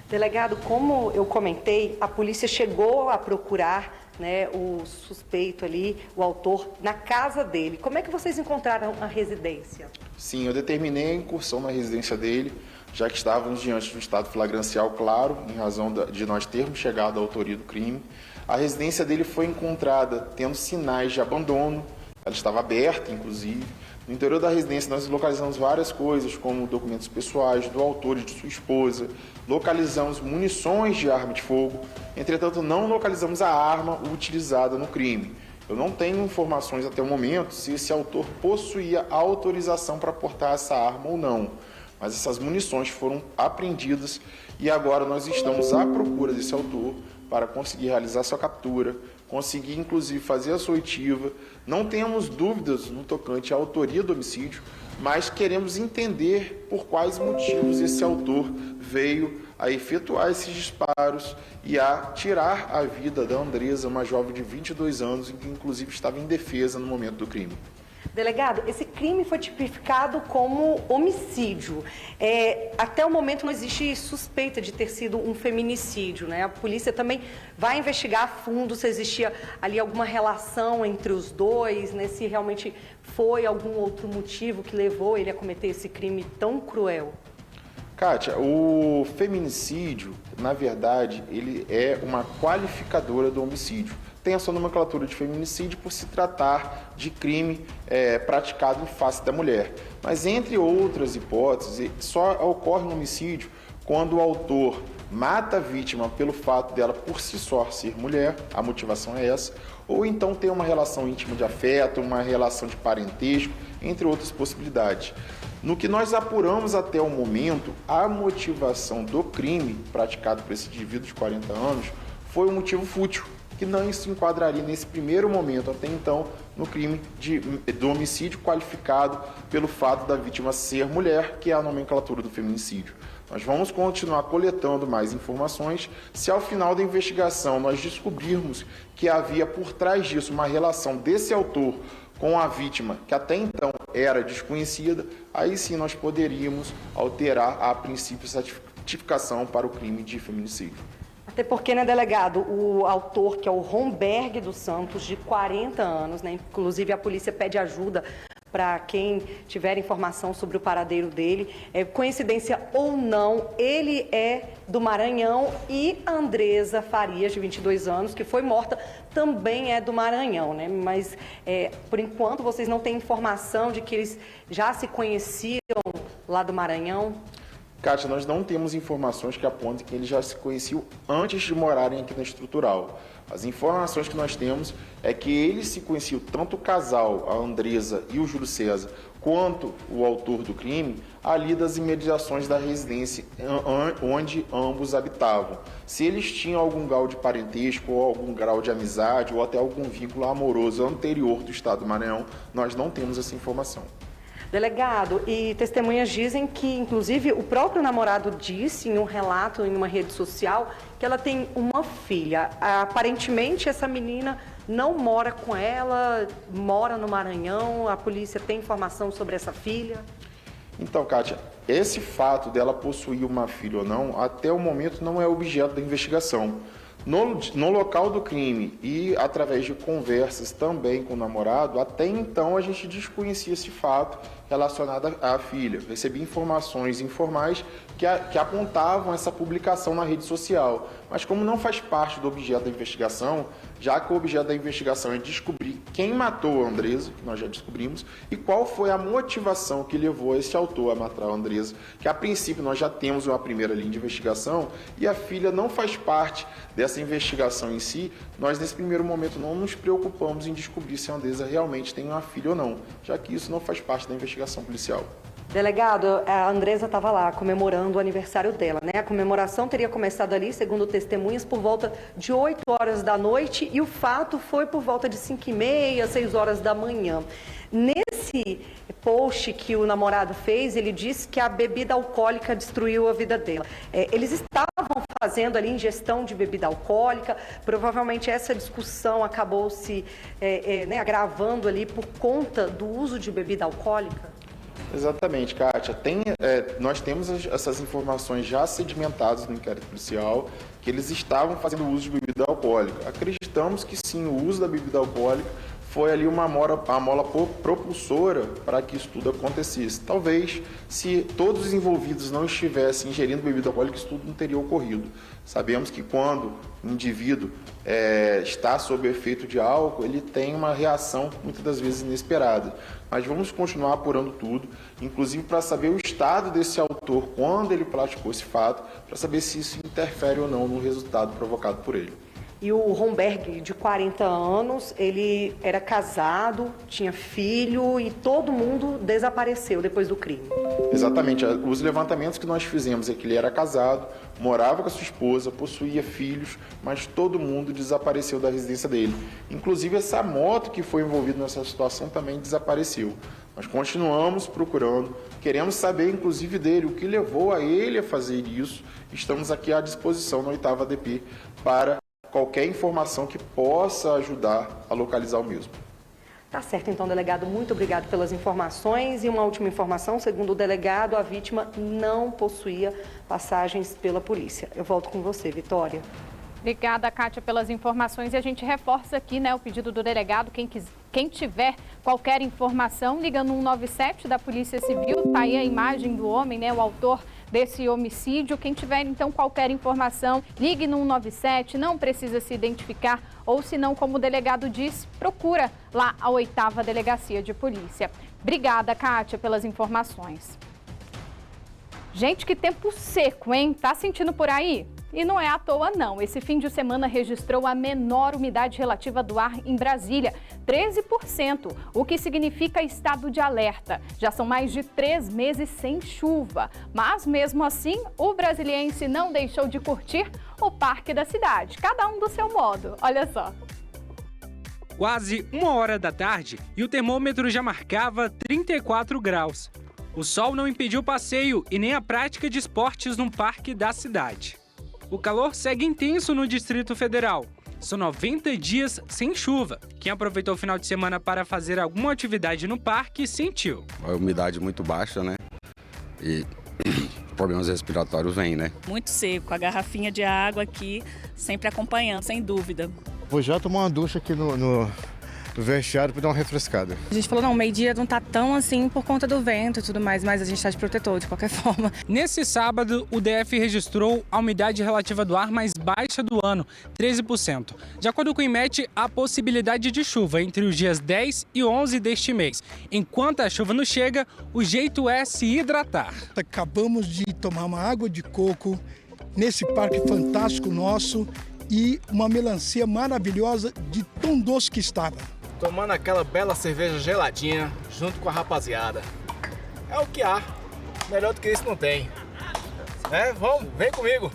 Delegado, como eu comentei, a polícia chegou a procurar, né, o suspeito ali, o autor, na casa dele. Como é que vocês encontraram a residência? Sim, eu determinei a incursão na residência dele. já que estávamos diante de um estado flagrancial claro, em razão de nós termos chegado à autoria do crime. A residência dele foi encontrada tendo sinais de abandono, ela estava aberta, inclusive. No interior da residência nós localizamos várias coisas, como documentos pessoais do autor e de sua esposa, localizamos munições de arma de fogo, entretanto não localizamos a arma utilizada no crime. Eu não tenho informações até o momento se esse autor possuía autorização para portar essa arma ou não, mas essas munições foram apreendidas e agora nós estamos à procura desse autor para conseguir realizar sua captura, conseguir inclusive fazer a sua oitiva. Não temos dúvidas no tocante à autoria do homicídio, mas queremos entender por quais motivos esse autor veio a efetuar esses disparos e a tirar a vida da Andresa, uma jovem de 22 anos, que inclusive estava indefesa no momento do crime. Delegado, esse crime foi tipificado como homicídio. Até o momento não existe suspeita de ter sido um feminicídio, né? A polícia também vai investigar a fundo se existia ali alguma relação entre os dois, né? Se realmente foi algum outro motivo que levou ele a cometer esse crime tão cruel. Kátia, o feminicídio, na verdade, ele é uma qualificadora do homicídio. Tem a sua nomenclatura de feminicídio por se tratar de crime praticado em face da mulher. Mas, entre outras hipóteses, só ocorre um homicídio quando o autor mata a vítima pelo fato dela por si só ser mulher, a motivação é essa, ou então tem uma relação íntima de afeto, uma relação de parentesco, entre outras possibilidades. No que nós apuramos até o momento, a motivação do crime praticado por esse indivíduo de 40 anos foi um motivo fútil, que não se enquadraria nesse primeiro momento, até então, no crime do homicídio qualificado pelo fato da vítima ser mulher, que é a nomenclatura do feminicídio. Nós vamos continuar coletando mais informações. Se ao final da investigação nós descobrirmos que havia por trás disso uma relação desse autor com a vítima, que até então era desconhecida, aí sim nós poderíamos alterar a princípio essa tipificação para o crime de feminicídio. Até porque, né, delegado, o autor, que é o Romberg dos Santos, de 40 anos, né, inclusive a polícia pede ajuda para quem tiver informação sobre o paradeiro dele. Coincidência ou não, ele é do Maranhão e a Andresa Farias, de 22 anos, que foi morta, também é do Maranhão, né? Mas, por enquanto, vocês não têm informação de que eles já se conheciam lá do Maranhão? Kátia, nós não temos informações que apontem que eles já se conheciam antes de morarem aqui na Estrutural. As informações que nós temos é que eles se conheciam, tanto o casal, a Andresa e o Júlio César, quanto o autor do crime, ali das imediações da residência onde ambos habitavam. Se eles tinham algum grau de parentesco, ou algum grau de amizade, ou até algum vínculo amoroso anterior do Estado do Maranhão, nós não temos essa informação. Delegado, e testemunhas dizem que, inclusive, o próprio namorado disse em um relato em uma rede social que ela tem uma filha. Aparentemente, essa menina não mora com ela, mora no Maranhão. A polícia tem informação sobre essa filha? Então, Kátia, esse fato dela possuir uma filha ou não, até o momento não é objeto da investigação. No local do crime e através de conversas também com o namorado, até então a gente desconhecia esse fato relacionado à filha. Recebi informações informais que apontavam essa publicação na rede social. Mas como não faz parte do objeto da investigação, já que o objeto da investigação é descobrir quem matou a Andresa, que nós já descobrimos, e qual foi a motivação que levou esse autor a matar a Andresa, que a princípio nós já temos uma primeira linha de investigação e a filha não faz parte dessa investigação em si, nós nesse primeiro momento não nos preocupamos em descobrir se a Andresa realmente tem uma filha ou não, já que isso não faz parte da investigação policial. Delegado, a Andresa estava lá comemorando o aniversário dela, né? A comemoração teria começado ali, segundo testemunhas, por volta de 8 horas da noite e o fato foi por volta de 5h30, 6 horas da manhã. Nesse post que o namorado fez, ele disse que a bebida alcoólica destruiu a vida dela. Eles estavam fazendo ali ingestão de bebida alcoólica, provavelmente essa discussão acabou se agravando ali por conta do uso de bebida alcoólica? Exatamente, Kátia. Nós temos essas informações já sedimentadas no inquérito policial, que eles estavam fazendo uso de bebida alcoólica. Acreditamos que sim, o uso da bebida alcoólica foi ali uma mola propulsora para que isso tudo acontecesse. Talvez, se todos os envolvidos não estivessem ingerindo bebida alcoólica, isso tudo não teria ocorrido. Sabemos que quando o indivíduo está sob o efeito de álcool, ele tem uma reação muitas das vezes inesperada. Mas vamos continuar apurando tudo, inclusive para saber o estado desse autor quando ele praticou esse fato, para saber se isso interfere ou não no resultado provocado por ele. E o Romberg, de 40 anos, ele era casado, tinha filho e todo mundo desapareceu depois do crime. Exatamente. Os levantamentos que nós fizemos é que ele era casado, morava com a sua esposa, possuía filhos, mas todo mundo desapareceu da residência dele. Inclusive essa moto que foi envolvida nessa situação também desapareceu. Nós continuamos procurando, queremos saber inclusive dele o que levou a ele a fazer isso. Estamos aqui à disposição na 8ª DP para qualquer informação que possa ajudar a localizar o mesmo. Tá certo, então, delegado, muito obrigado pelas informações. E uma última informação, segundo o delegado, a vítima não possuía passagens pela polícia. Eu volto com você, Vitória. Obrigada, Kátia, pelas informações. E a gente reforça aqui, né, o pedido do delegado. Quem tiver qualquer informação, liga no 197 da Polícia Civil. Tá aí a imagem do homem, né, o autor desse homicídio. Quem tiver, então, qualquer informação, ligue no 197, não precisa se identificar, ou se não, como o delegado disse, procura lá a 8ª Delegacia de Polícia. Obrigada, Kátia, pelas informações. Gente, que tempo seco, hein? Tá sentindo por aí? E não é à toa, não. Esse fim de semana registrou a menor umidade relativa do ar em Brasília, 13%, o que significa estado de alerta. Já são mais de 3 meses sem chuva. Mas, mesmo assim, o brasiliense não deixou de curtir o parque da cidade, cada um do seu modo. Olha só. Quase 1h da tarde e o termômetro já marcava 34 graus. O sol não impediu o passeio e nem a prática de esportes no parque da cidade. O calor segue intenso no Distrito Federal. São 90 dias sem chuva. Quem aproveitou o final de semana para fazer alguma atividade no parque sentiu. A umidade muito baixa, né? E problemas respiratórios vêm, né? Muito seco, a garrafinha de água aqui sempre acompanhando, sem dúvida. Vou já tomar uma ducha aqui no vestiário para dar uma refrescada. A gente falou, não, meio-dia não tá tão assim por conta do vento e tudo mais, mas a gente tá de protetor de qualquer forma. Nesse sábado, o DF registrou a umidade relativa do ar mais baixa do ano, 13%. De acordo com o IMET, há possibilidade de chuva entre os dias 10 e 11 deste mês. Enquanto a chuva não chega, o jeito é se hidratar. Acabamos de tomar uma água de coco nesse parque fantástico nosso e uma melancia maravilhosa de tão doce que estava. Tomando aquela bela cerveja geladinha junto com a rapaziada. É o que há. Melhor do que isso não tem. Vamos, vem comigo.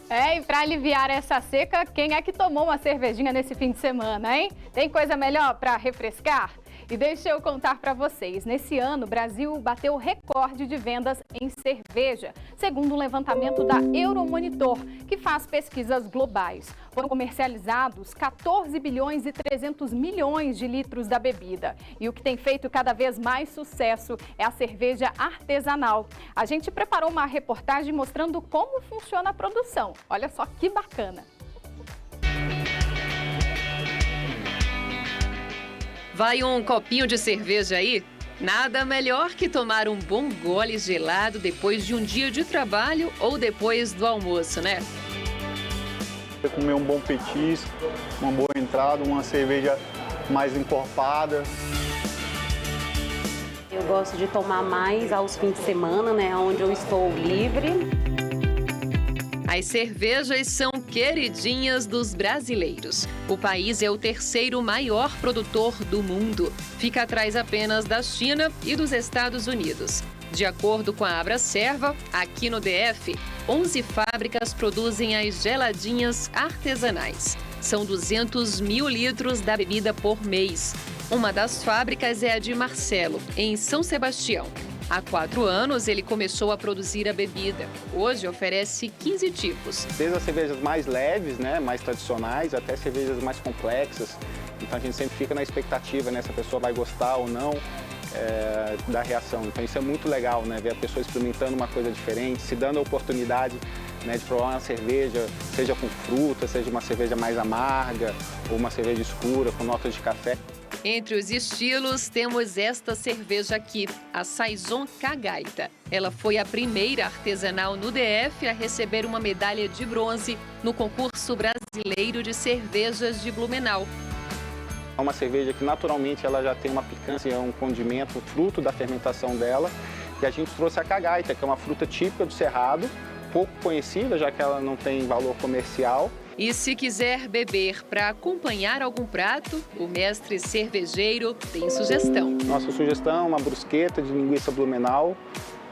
E para aliviar essa seca, quem é que tomou uma cervejinha nesse fim de semana, hein? Tem coisa melhor para refrescar? E deixa eu contar para vocês, nesse ano o Brasil bateu recorde de vendas em cerveja, segundo um levantamento da Euromonitor, que faz pesquisas globais. Foram comercializados 14 bilhões e 300 milhões de litros da bebida. E o que tem feito cada vez mais sucesso é a cerveja artesanal. A gente preparou uma reportagem mostrando como funciona a produção. Olha só que bacana! Vai um copinho de cerveja aí? Nada melhor que tomar um bom gole gelado depois de um dia de trabalho ou depois do almoço, né? Comer um bom petisco, uma boa entrada, uma cerveja mais encorpada. Eu gosto de tomar mais aos fins de semana, né, onde eu estou livre. As cervejas são queridinhas dos brasileiros. O país é o 3º maior produtor do mundo. Fica atrás apenas da China e dos Estados Unidos. De acordo com a Abracerva, aqui no DF, 11 fábricas produzem as geladinhas artesanais. São 200 mil litros da bebida por mês. Uma das fábricas é a de Marcelo, em São Sebastião. Há 4 anos, ele começou a produzir a bebida. Hoje, oferece 15 tipos. Desde as cervejas mais leves, né, mais tradicionais, até cervejas mais complexas. Então, a gente sempre fica na expectativa, né, se a pessoa vai gostar ou não da reação. Então, isso é muito legal, né, ver a pessoa experimentando uma coisa diferente, se dando a oportunidade né, de provar uma cerveja, seja com fruta, seja uma cerveja mais amarga ou uma cerveja escura com notas de café. Entre os estilos, temos esta cerveja aqui, a Saison Cagaita. Ela foi a primeira artesanal no DF a receber uma medalha de bronze no concurso brasileiro de cervejas de Blumenau. É uma cerveja que naturalmente ela já tem uma picância, um condimento fruto da fermentação dela. E a gente trouxe a Cagaita, que é uma fruta típica do Cerrado, pouco conhecida, já que ela não tem valor comercial. E se quiser beber para acompanhar algum prato, o mestre cervejeiro tem sugestão. Nossa sugestão é uma brusqueta de linguiça Blumenau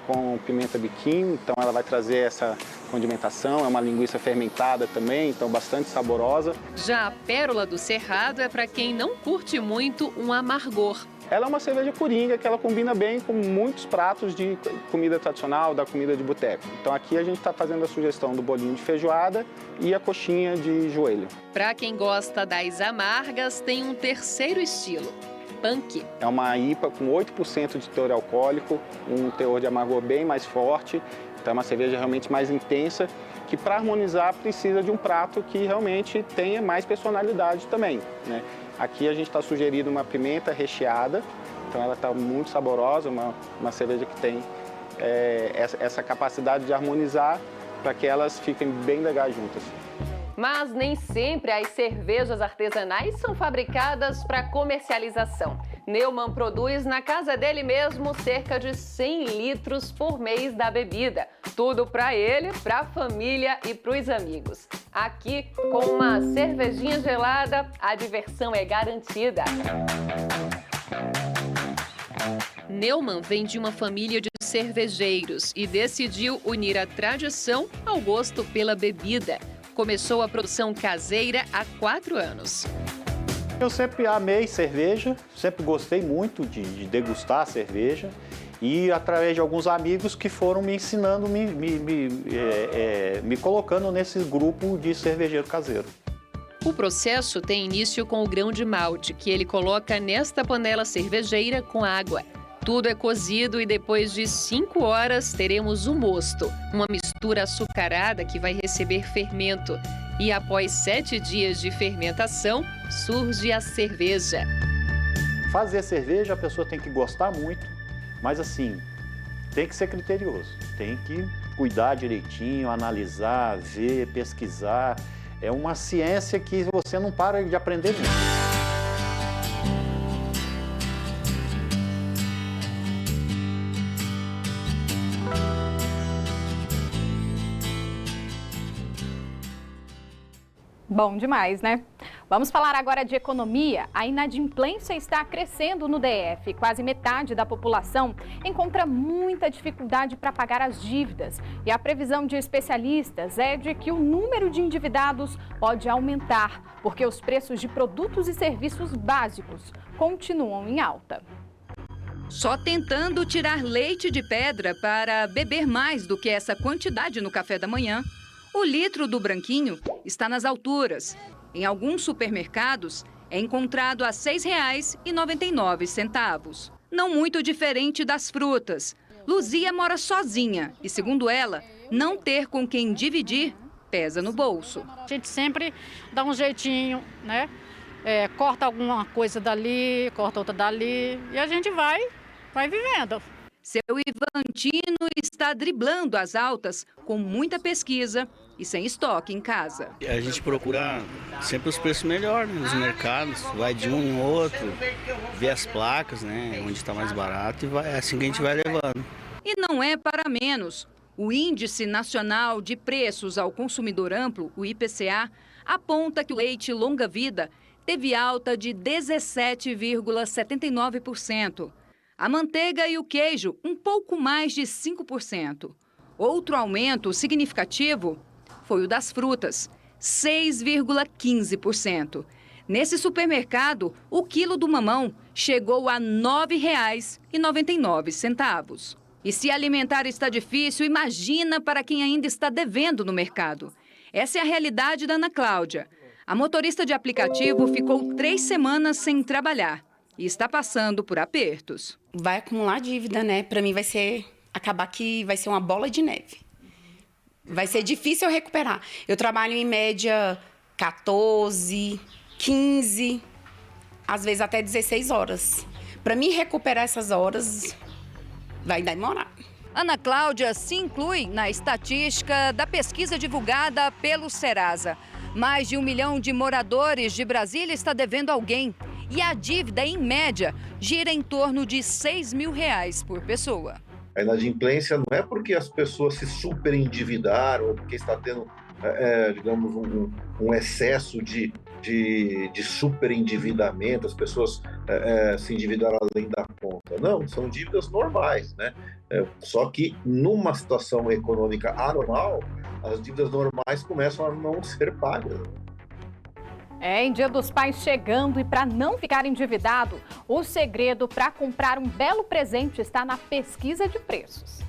com pimenta biquinho, então ela vai trazer essa condimentação, é uma linguiça fermentada também, então bastante saborosa. Já a Pérola do Cerrado é para quem não curte muito um amargor. Ela é uma cerveja coringa que ela combina bem com muitos pratos de comida tradicional, da comida de boteco. Então aqui a gente está fazendo a sugestão do bolinho de feijoada e a coxinha de joelho. Para quem gosta das amargas, tem um terceiro estilo, Punk. É uma IPA com 8% de teor alcoólico, um teor de amargor bem mais forte. Então é uma cerveja realmente mais intensa, que para harmonizar precisa de um prato que realmente tenha mais personalidade também, né? Aqui a gente está sugerindo uma pimenta recheada, então ela está muito saborosa, uma cerveja que tem essa capacidade de harmonizar para que elas fiquem bem legais juntas. Mas nem sempre as cervejas artesanais são fabricadas para comercialização. Neumann produz na casa dele mesmo cerca de 100 litros por mês da bebida. Tudo para ele, para a família e para os amigos. Aqui, com uma cervejinha gelada, a diversão é garantida. Neumann vem de uma família de cervejeiros e decidiu unir a tradição ao gosto pela bebida. Começou a produção caseira há 4 anos. Eu sempre amei cerveja, sempre gostei muito de degustar a cerveja e através de alguns amigos que foram me ensinando, me colocando nesse grupo de cervejeiro caseiro. O processo tem início com o grão de malte, que ele coloca nesta panela cervejeira com água. Tudo é cozido e depois de 5 horas teremos o mosto, uma mistura açucarada que vai receber fermento. E após 7 dias de fermentação, surge a cerveja. Fazer cerveja a pessoa tem que gostar muito, mas assim, tem que ser criterioso, tem que cuidar direitinho, analisar, ver, pesquisar. É uma ciência que você não para de aprender nunca. Bom demais, né? Vamos falar agora de economia. A inadimplência está crescendo no DF. Quase metade da população encontra muita dificuldade para pagar as dívidas. E a previsão de especialistas é de que o número de endividados pode aumentar, porque os preços de produtos e serviços básicos continuam em alta. Só tentando tirar leite de pedra para beber mais do que essa quantidade no café da manhã, o litro do branquinho está nas alturas. Em alguns supermercados, é encontrado a R$ 6,99. Não muito diferente das frutas. Luzia mora sozinha e, segundo ela, não ter com quem dividir pesa no bolso. A gente sempre dá um jeitinho, né? Corta alguma coisa dali, corta outra dali e a gente vai vivendo. Seu Ivantino está driblando as altas com muita pesquisa e sem estoque em casa. A gente procura sempre os preços melhores nos mercados, vai de um em outro, vê as placas, né, onde está mais barato e é assim que a gente vai levando. E não é para menos. O Índice Nacional de Preços ao Consumidor Amplo, o IPCA, aponta que o leite longa-vida teve alta de 17,79%. A manteiga e o queijo, um pouco mais de 5%. Outro aumento significativo foi o das frutas, 6,15%. Nesse supermercado, o quilo do mamão chegou a R$ 9,99. E se alimentar está difícil, imagina para quem ainda está devendo no mercado. Essa é a realidade da Ana Cláudia. A motorista de aplicativo ficou 3 semanas sem trabalhar e está passando por apertos. Vai acumular dívida, né? Para mim vai ser uma bola de neve. Vai ser difícil eu recuperar. Eu trabalho em média 14, 15, às vezes até 16 horas. Para mim recuperar essas horas, vai demorar. Ana Cláudia se inclui na estatística da pesquisa divulgada pelo Serasa. Mais de 1 milhão de moradores de Brasília está devendo alguém. E a dívida, em média, gira em torno de R$6 mil por pessoa. A inadimplência não é porque as pessoas se superendividaram ou porque está tendo, digamos, um excesso de superendividamento, as pessoas se endividaram além da conta. Não, são dívidas normais, né? Só que numa situação econômica anormal, as dívidas normais começam a não ser pagas. Em Dia dos Pais chegando e para não ficar endividado, o segredo para comprar um belo presente está na pesquisa de preços.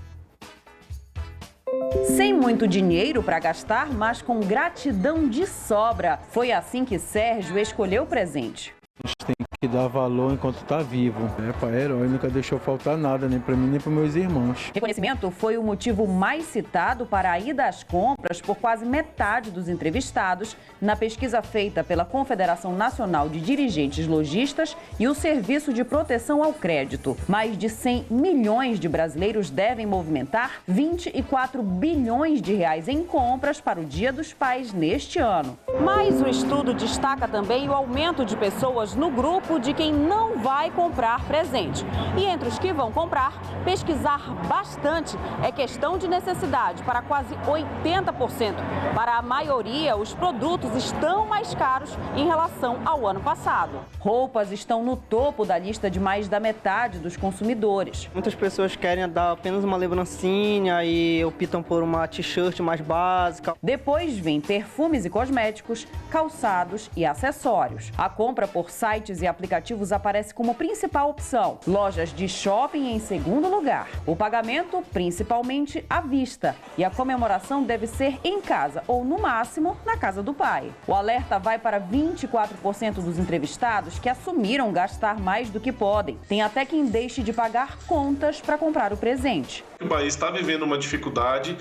Sem muito dinheiro para gastar, mas com gratidão de sobra. Foi assim que Sérgio escolheu o presente. A gente tem que dar valor enquanto está vivo. Pai herói nunca deixou faltar nada, nem para mim, nem para meus irmãos. Reconhecimento foi o motivo mais citado para a ida às compras por quase metade dos entrevistados na pesquisa feita pela Confederação Nacional de Dirigentes Lojistas e o Serviço de Proteção ao Crédito. Mais de 100 milhões de brasileiros devem movimentar 24 bilhões de reais em compras para o Dia dos Pais neste ano. Mas o estudo destaca também o aumento de pessoas no grupo de quem não vai comprar presente. E entre os que vão comprar, pesquisar bastante é questão de necessidade para quase 80%. Para a maioria, os produtos estão mais caros em relação ao ano passado. Roupas estão no topo da lista de mais da metade dos consumidores. Muitas pessoas querem dar apenas uma lembrancinha e optam por uma t-shirt mais básica. Depois vem perfumes e cosméticos, calçados e acessórios. A compra por sites e aplicativos aparece como principal opção. Lojas de shopping em segundo lugar. O pagamento, principalmente à vista. E a comemoração deve ser em casa ou, no máximo, na casa do pai. O alerta vai para 24% dos entrevistados que assumiram gastar mais do que podem. Tem até quem deixe de pagar contas para comprar o presente. O país está vivendo uma dificuldade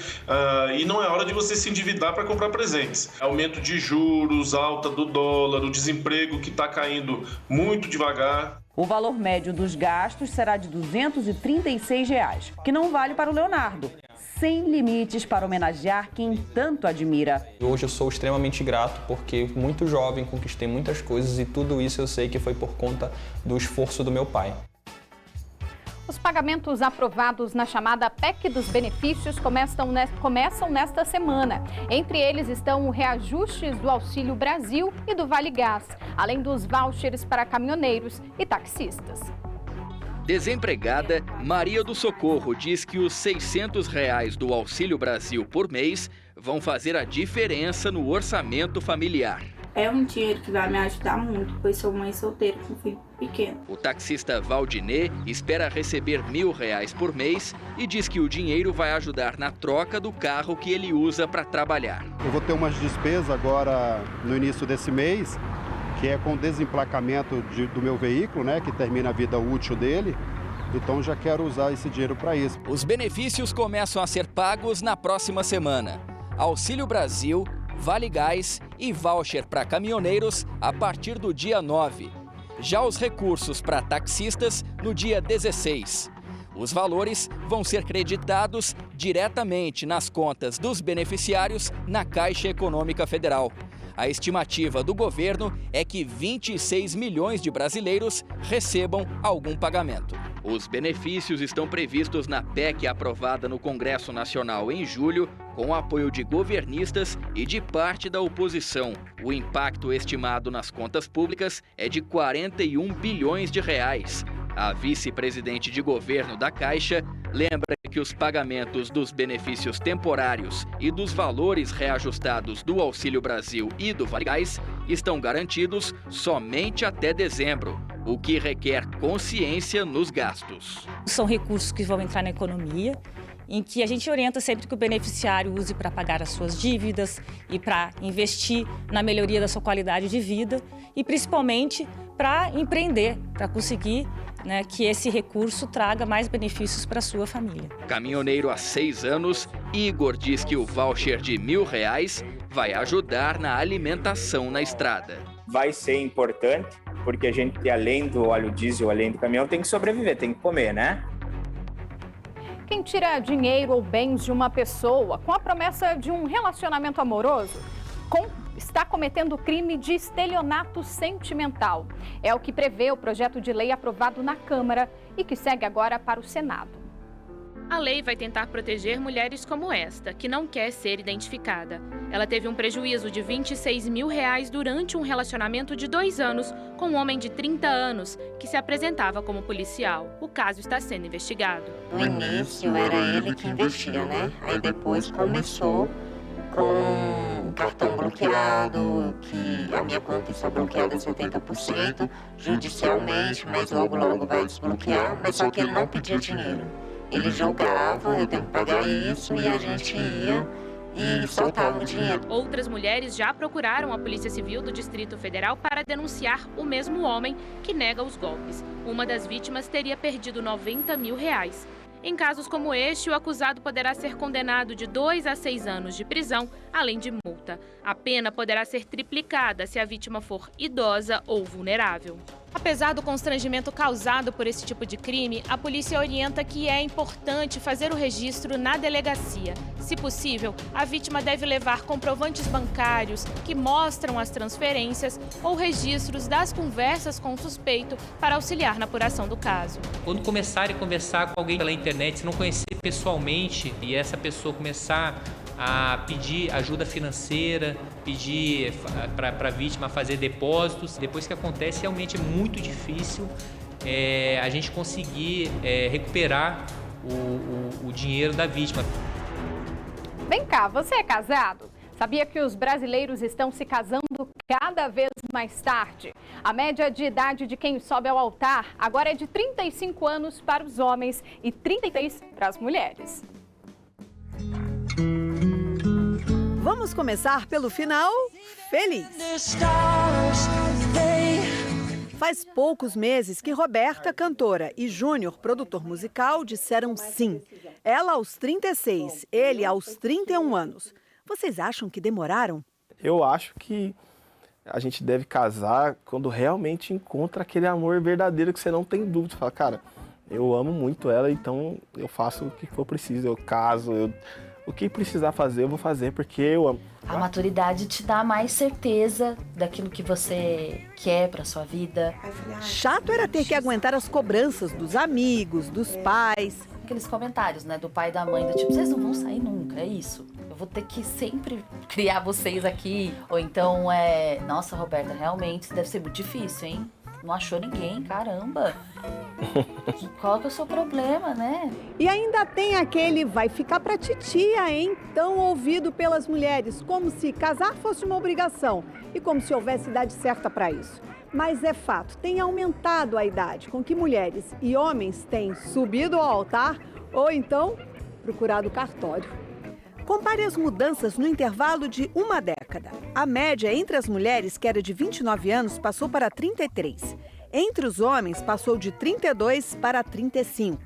e não é hora de você se endividar para comprar presentes. Aumento de juros, alta do dólar, o desemprego que está caindo muito devagar. O valor médio dos gastos será de R$ 236, que não vale para o Leonardo. Sem limites para homenagear quem tanto admira. Hoje eu sou extremamente grato porque muito jovem conquistei muitas coisas e tudo isso eu sei que foi por conta do esforço do meu pai. Os pagamentos aprovados na chamada PEC dos benefícios começam nesta semana. Entre eles estão reajustes do Auxílio Brasil e do Vale Gás, além dos vouchers para caminhoneiros e taxistas. Desempregada, Maria do Socorro diz que os R$ 600 do Auxílio Brasil por mês vão fazer a diferença no orçamento familiar. É um dinheiro que vai me ajudar muito, pois sou mãe solteira com filho pequeno. O taxista Valdinê espera receber R$ 1.000 por mês e diz que o dinheiro vai ajudar na troca do carro que ele usa para trabalhar. Eu vou ter umas despesas agora no início desse mês, que é com o desemplacamento do meu veículo, né, que termina a vida útil dele. Então já quero usar esse dinheiro para isso. Os benefícios começam a ser pagos na próxima semana. Auxílio Brasil, Vale Gás e voucher para caminhoneiros a partir do dia 9. Já os recursos para taxistas no dia 16. Os valores vão ser creditados diretamente nas contas dos beneficiários na Caixa Econômica Federal. A estimativa do governo é que 26 milhões de brasileiros recebam algum pagamento. Os benefícios estão previstos na PEC aprovada no Congresso Nacional em julho, com o apoio de governistas e de parte da oposição. O impacto estimado nas contas públicas é de 41 bilhões de reais. A vice-presidente de governo da Caixa lembra que os pagamentos dos benefícios temporários e dos valores reajustados do Auxílio Brasil e do Vale Gás estão garantidos somente até dezembro, o que requer consciência nos gastos. São recursos que vão entrar na economia em que a gente orienta sempre que o beneficiário use para pagar as suas dívidas e para investir na melhoria da sua qualidade de vida e principalmente para empreender, para conseguir que esse recurso traga mais benefícios para a sua família. Caminhoneiro há 6 anos, Igor diz que o voucher de R$1.000 vai ajudar na alimentação na estrada. Vai ser importante, porque a gente, além do óleo diesel, além do caminhão, tem que sobreviver, tem que comer, né? Quem tira dinheiro ou bens de uma pessoa com a promessa de um relacionamento amoroso está cometendo crime de estelionato sentimental. É o que prevê o projeto de lei aprovado na Câmara e que segue agora para o Senado. A lei vai tentar proteger mulheres como esta, que não quer ser identificada. Ela teve um prejuízo de R$26 mil durante um relacionamento de 2 anos com um homem de 30 anos que se apresentava como policial. O caso está sendo investigado. No início era ele que investia, né? Aí depois começou com o cartão bloqueado, que a minha conta está bloqueada 70% judicialmente, mas logo vai desbloquear. Mas só que ele não pedia dinheiro. Ele julgava, eu tenho que pagar isso, e a gente ia e soltava o dinheiro. Outras mulheres já procuraram a Polícia Civil do Distrito Federal para denunciar o mesmo homem que nega os golpes. Uma das vítimas teria perdido R$90 mil. Em casos como este, o acusado poderá ser condenado de 2 a 6 anos de prisão, além de multa. A pena poderá ser triplicada se a vítima for idosa ou vulnerável. Apesar do constrangimento causado por esse tipo de crime, a polícia orienta que é importante fazer o registro na delegacia. Se possível, a vítima deve levar comprovantes bancários que mostram as transferências ou registros das conversas com o suspeito para auxiliar na apuração do caso. Quando começarem a conversar com alguém pela internet, se não conhecer pessoalmente e essa pessoa começar a pedir ajuda financeira, pedir para a vítima fazer depósitos. Depois que acontece, realmente é muito difícil a gente conseguir recuperar o dinheiro da vítima. Vem cá, você é casado? Sabia que os brasileiros estão se casando cada vez mais tarde? A média de idade de quem sobe ao altar agora é de 35 anos para os homens e 33 para as mulheres. Vamos começar pelo final feliz. Faz poucos meses que Roberta, cantora, e Júnior, produtor musical, disseram sim. Ela aos 36, ele aos 31 anos. Vocês acham que demoraram? Eu acho que a gente deve casar quando realmente encontra aquele amor verdadeiro que você não tem dúvida. Você fala, cara, eu amo muito ela, então eu faço o que for preciso, eu caso, o que precisar fazer, eu vou fazer porque eu amo. A maturidade te dá mais certeza daquilo que você quer para sua vida. Chato era ter que aguentar as cobranças dos amigos, dos pais. Aqueles comentários, né, do pai e da mãe, do tipo, vocês não vão sair nunca, é isso. Eu vou ter que sempre criar vocês aqui. Ou então, nossa, Roberta, realmente deve ser muito difícil, hein? Não achou ninguém, caramba. Qual que é o seu problema, né? E ainda tem aquele vai ficar pra titia, hein? Tão ouvido pelas mulheres, como se casar fosse uma obrigação e como se houvesse idade certa para isso. Mas é fato, tem aumentado a idade com que mulheres e homens têm subido ao altar ou então procurado o cartório. Compare as mudanças no intervalo de uma década. A média entre as mulheres, que era de 29 anos, passou para 33. Entre os homens, passou de 32 para 35.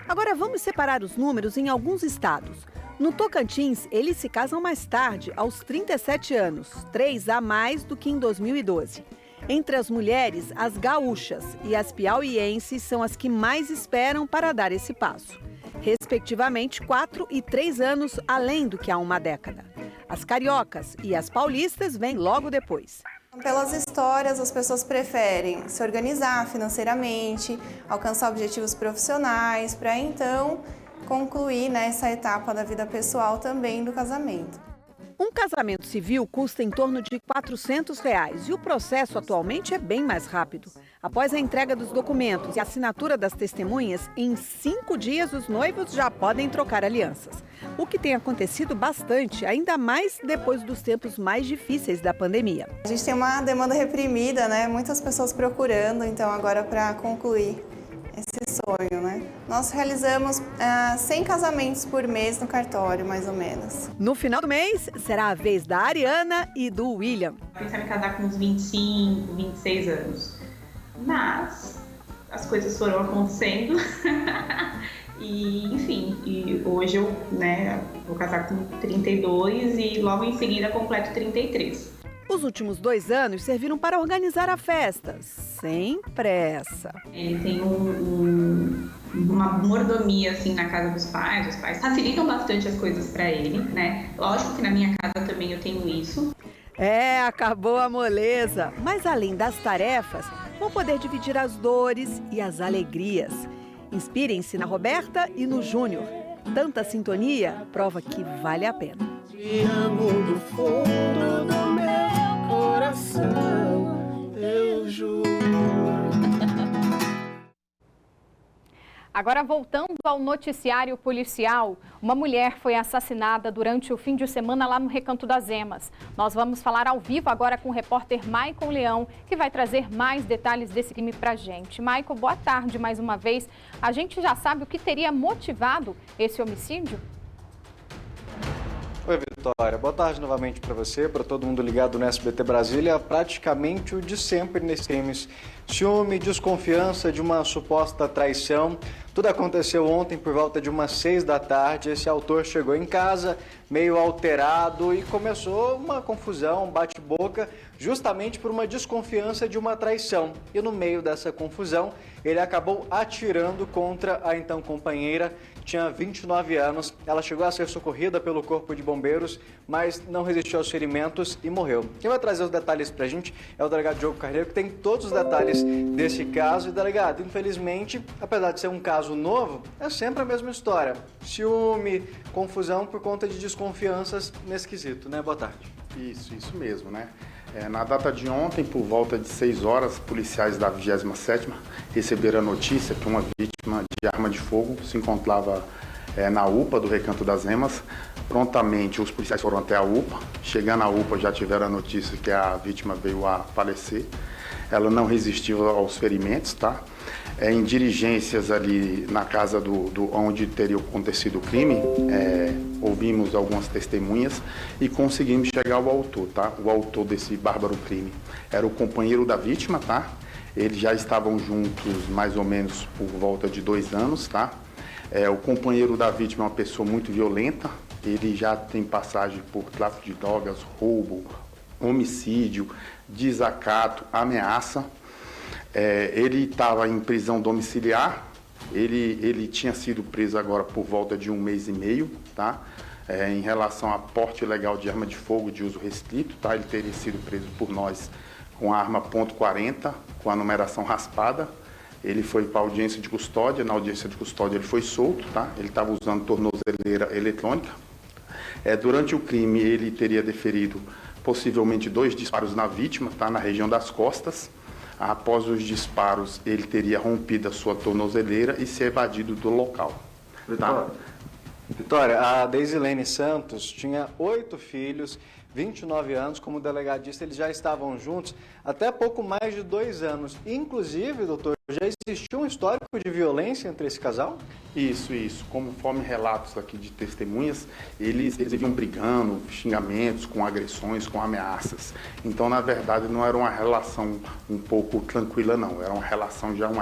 Agora vamos separar os números em alguns estados. No Tocantins, eles se casam mais tarde, aos 37 anos, 3 a mais do que em 2012. Entre as mulheres, as gaúchas e as piauienses são as que mais esperam para dar esse passo. Respectivamente, 4 e 3 anos além do que há uma década. As cariocas e as paulistas vêm logo depois. Pelas histórias, as pessoas preferem se organizar financeiramente, alcançar objetivos profissionais, para então concluir essa etapa da vida pessoal também do casamento. Um casamento civil custa em torno de R$400 e o processo atualmente é bem mais rápido. Após a entrega dos documentos e a assinatura das testemunhas, em 5 dias os noivos já podem trocar alianças. O que tem acontecido bastante, ainda mais depois dos tempos mais difíceis da pandemia. A gente tem uma demanda reprimida, muitas pessoas procurando, então agora para concluir esse sonho, né? Nós realizamos 100 casamentos por mês no cartório, mais ou menos. No final do mês, será a vez da Ariana e do William. Pensava em casar com uns 25, 26 anos. Mas as coisas foram acontecendo. E, enfim, hoje eu vou casar com 32 e logo em seguida completo 33. Os últimos 2 anos serviram para organizar a festa, sem pressa. Ele tem uma mordomia assim na casa dos pais, os pais facilitam bastante as coisas para ele, né? Lógico que na minha casa também eu tenho isso. Acabou a moleza, mas além das tarefas, vão poder dividir as dores e as alegrias. Inspirem-se na Roberta e no Júnior. Tanta sintonia prova que vale a pena. Te amo do fundo do meu coração, eu juro. Agora, voltando ao noticiário policial, uma mulher foi assassinada durante o fim de semana lá no Recanto das Emas. Nós vamos falar ao vivo agora com o repórter Maicon Leão, que vai trazer mais detalhes desse crime pra gente. Maicon, boa tarde mais uma vez. A gente já sabe o que teria motivado esse homicídio? Oi, Vitória. Boa tarde novamente para você, para todo mundo ligado no SBT Brasília. Praticamente o de sempre nesses crimes. Ciúme, desconfiança de uma suposta traição. Tudo aconteceu ontem por volta de umas 6 da tarde. Esse autor chegou em casa meio alterado e começou uma confusão, um bate-boca, justamente por uma desconfiança de uma traição. E no meio dessa confusão, ele acabou atirando contra a então companheira, tinha 29 anos. Ela chegou a ser socorrida pelo Corpo de Bombeiros, mas não resistiu aos ferimentos e morreu. Quem vai trazer os detalhes pra gente é o delegado Diogo Carneiro, que tem todos os detalhes desse caso. E, delegado, infelizmente, apesar de ser um caso novo, é sempre a mesma história. Ciúme, confusão por conta de desconfianças nesse quesito, né? Boa tarde. Isso mesmo, né? Na data de ontem, por volta de 6 horas, policiais da 27ª receberam a notícia que uma vítima de arma de fogo se encontrava na UPA do Recanto das Emas. Prontamente, os policiais foram até a UPA. Chegando à UPA, já tiveram a notícia que a vítima veio a falecer. Ela não resistiu aos ferimentos, tá? Em diligências ali na casa onde teria acontecido o crime, ouvimos algumas testemunhas e conseguimos chegar ao autor, tá? O autor desse bárbaro crime era o companheiro da vítima, tá? Eles já estavam juntos mais ou menos por volta de 2 anos, tá? O companheiro da vítima é uma pessoa muito violenta, ele já tem passagem por tráfico de drogas, roubo, homicídio, desacato, ameaça. Ele estava em prisão domiciliar, ele tinha sido preso agora por volta de 1 mês e meio, tá? Em relação a porte ilegal de arma de fogo de uso restrito, tá? Ele teria sido preso por nós com a arma .40, com a numeração raspada. Ele foi para a audiência de custódia, na audiência de custódia ele foi solto, tá? Ele estava usando tornozeleira eletrônica. Durante o crime ele teria deferido possivelmente 2 disparos na vítima, tá? Na região das costas. Após os disparos, ele teria rompido a sua tornozeleira e se evadido do local. Tá? Vitória, a Deisilene Santos tinha 8 filhos, 29 anos. Como o delegado disse, eles já estavam juntos até pouco mais de 2 anos. Inclusive, doutor, já existiu um histórico de violência entre esse casal? Isso. Conforme relatos aqui de testemunhas, eles viviam brigando, xingamentos, com agressões, com ameaças. Então, na verdade, não era uma relação um pouco tranquila, não. Era uma